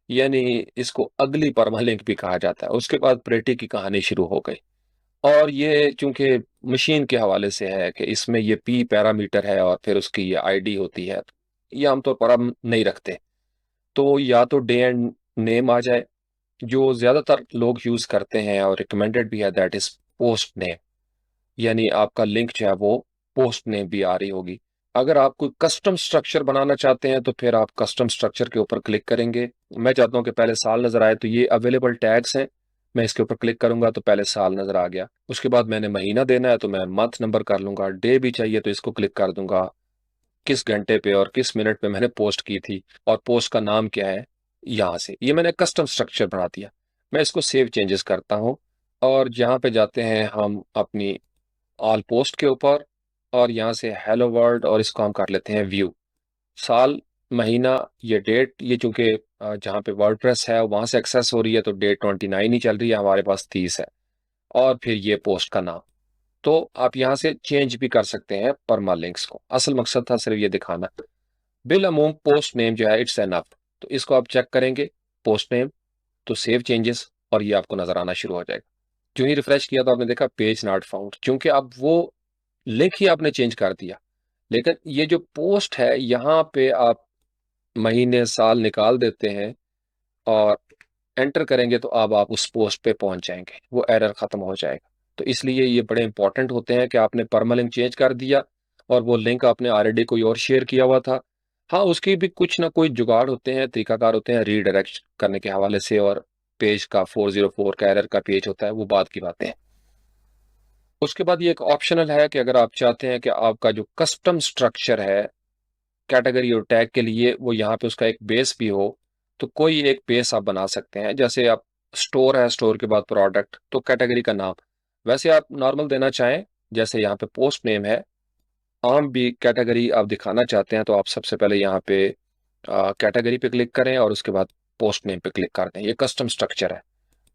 यानी इसको अगली परमालिंक भी कहा जाता है। उसके बाद प्रेटी की कहानी शुरू हो गई। और ये चूंकि मशीन के हवाले से है कि इसमें ये पी पैरामीटर है और फिर उसकी ये आईडी होती है, ये आमतौर पर हम नहीं रखते। तो या तो डे एंड नेम आ जाए, जो ज्यादातर लोग यूज करते हैं और रिकमेंडेड भी है, दैट इज पोस्ट नेम, यानी आपका लिंक जो है वो पोस्ट नेम भी आ रही होगी। अगर आप कोई कस्टम स्ट्रक्चर बनाना चाहते हैं तो फिर आप कस्टम स्ट्रक्चर के ऊपर क्लिक करेंगे। मैं चाहता हूं कि पहले साल नजर आए, तो ये अवेलेबल टैग्स हैं, मैं इसके ऊपर क्लिक करूंगा तो पहले साल नजर आ गया। उसके बाद मैंने महीना देना है तो मैं मंथ नंबर कर लूंगा, डे भी चाहिए तो इसको क्लिक कर दूंगा, किस घंटे पे और किस मिनट पे मैंने पोस्ट की थी, और पोस्ट का नाम क्या है। यहाँ से ये मैंने कस्टम स्ट्रक्चर बना दिया। मैं इसको सेव चेंजेस करता हूँ, और यहाँ पे जाते हैं हम अपनी ऑल पोस्ट के ऊपर, और यहाँ से हेलो वर्ल्ड, और इसको हम कर लेते हैं व्यू। साल, महीना, ये डेट, ये चूंकि जहाँ पे वर्डप्रेस है वहां से एक्सेस हो रही है तो डेट 29 ही चल रही है, हमारे पास 30 है। और फिर ये पोस्ट का नाम, तो आप यहाँ से चेंज भी कर सकते हैं परमा लिंक्स को। असल मकसद था सिर्फ ये दिखाना। बिल अमोंग पोस्ट नेम जो है इट्स एनफ, तो इसको आप चेक करेंगे पोस्ट नेम, तो सेव चेंजेस, और ये आपको नजर आना शुरू हो जाएगा। जो ही रिफ्रेश किया तो आपने देखा पेज नॉट फाउंड, क्योंकि अब वो लिंक ही आपने चेंज कर दिया। लेकिन ये जो पोस्ट है यहाँ पे आप महीने साल निकाल देते हैं और एंटर करेंगे, तो अब आप उस पोस्ट पे पहुंच जाएंगे, वो एरर खत्म हो जाएगा। तो इसलिए ये बड़े इंपॉर्टेंट होते हैं कि आपने परमालिंक चेंज कर दिया और वो लिंक आपने ऑलरेडी कोई और शेयर किया हुआ था, हाँ, उसकी भी कुछ ना कोई जुगाड़ होते हैं, तरीकाकार होते हैं रीडायरेक्ट करने के हवाले से, और पेज का 404 का एरर का पेज होता है, वो बात की बातें हैं। उसके बाद ये एक ऑप्शनल है कि अगर आप चाहते हैं कि आपका जो कस्टम स्ट्रक्चर है कैटेगरी और टैग के लिए, वो यहाँ पे उसका एक बेस भी हो, तो कोई एक बेस आप बना सकते हैं। जैसे आप स्टोर है, स्टोर के बाद प्रोडक्ट, तो कैटेगरी का नाम वैसे आप नॉर्मल देना चाहें, जैसे यहाँ पे पोस्ट नेम है। आम भी कैटेगरी आप दिखाना चाहते हैं तो आप सबसे पहले यहाँ पे कैटेगरी पे क्लिक करें और उसके बाद पोस्ट नेम पे क्लिक कर दें। ये कस्टम स्ट्रक्चर है,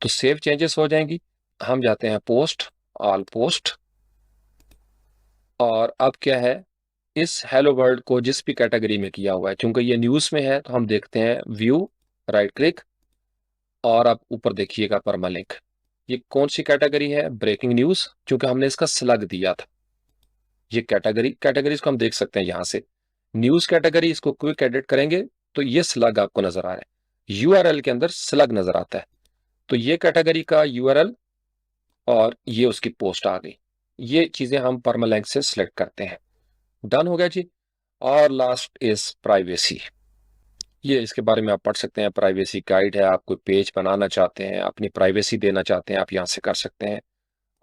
तो सेव चेंजेस हो जाएंगी। हम जाते हैं पोस्ट, ऑल पोस्ट, और अब क्या है, इस हेलो वर्ल्ड को जिस भी कैटेगरी में किया हुआ है, क्योंकि ये न्यूज़ में है, तो हम देखते हैं व्यू, राइट क्लिक, और आप ऊपर देखिएगा परमालिंक। ये कौन सी कैटेगरी है? ब्रेकिंग न्यूज़, क्योंकि हमने इसका स्लग दिया था। ये कैटेगरीज को हम देख सकते हैं यहाँ से। न्यूज़ कैटेगरी, इसको क्विक एडिट करेंगे तो ये स्लग आपको नजर आ रहा है, यूआरएल के अंदर स्लग नजर आता है। तो ये कैटेगरी का यूआरएल और ये उसकी पोस्ट आ गई। ये चीजें हम परमालिंक से सिलेक्ट करते हैं। डन हो गया जी। और लास्ट इज प्राइवेसी। ये इसके बारे में आप पढ़ सकते हैं, प्राइवेसी गाइड है। आप कोई पेज बनाना चाहते हैं, अपनी प्राइवेसी देना चाहते हैं, आप यहाँ से कर सकते हैं।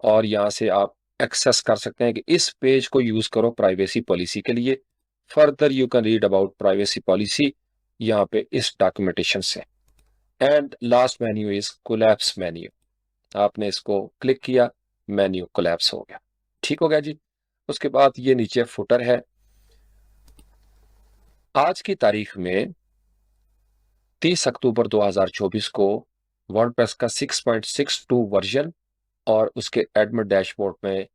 और यहाँ से आप एक्सेस कर सकते हैं कि इस पेज को यूज करो प्राइवेसी पॉलिसी के लिए। Further you can read about privacy policy यहाँ पे इस डॉक्यूमेंटेशन से। And last menu is collapse menu. आपने इसको क्लिक किया, मेन्यू कोलैप्स हो गया। ठीक हो गया जी। उसके बाद ये नीचे फुटर है। आज की तारीख में 30 अक्टूबर 2024 को वर्डप्रेस का 6.62 वर्जन और उसके एडमिन डैशबोर्ड में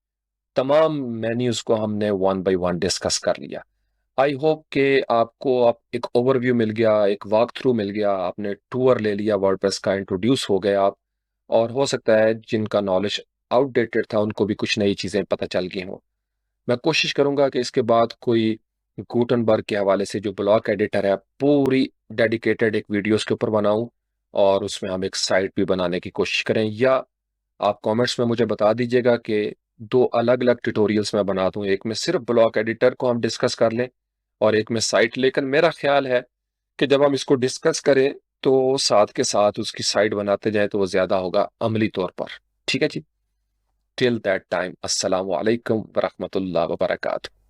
तमाम मेन्यूज को हमने वन बाय वन डिस्कस कर लिया। आई होप कि आपको आप एक ओवरव्यू मिल गया, एक वॉक थ्रू मिल गया, आपने टूर ले लिया वर्डप्रेस का, इंट्रोड्यूस हो गए आप। और हो सकता है जिनका नॉलेज आउटडेटेड था उनको भी कुछ नई चीज़ें पता चल गई हों। मैं कोशिश करूंगा कि इसके बाद कोई गुटनबर्ग के हवाले से जो ब्लॉग एडिटर है, पूरी डेडिकेटेड एक वीडियोस के ऊपर बनाऊं, और उसमें हम एक साइट भी बनाने की कोशिश करें। या आप कमेंट्स में मुझे बता दीजिएगा कि दो अलग अलग ट्यूटोरियल्स मैं बना दूं, एक में सिर्फ ब्लॉग एडिटर को हम डिस्कस कर लें और एक में साइट। लेकिन मेरा ख्याल है कि जब हम इसको डिस्कस करें तो साथ के साथ उसकी साइट बनाते जाएं तो वो ज्यादा होगा अमली तौर पर। ठीक है जी। टिल दैट टाइम, अस्सलाम वालेकुम वरहमतुल्लाह वबरकातुहू।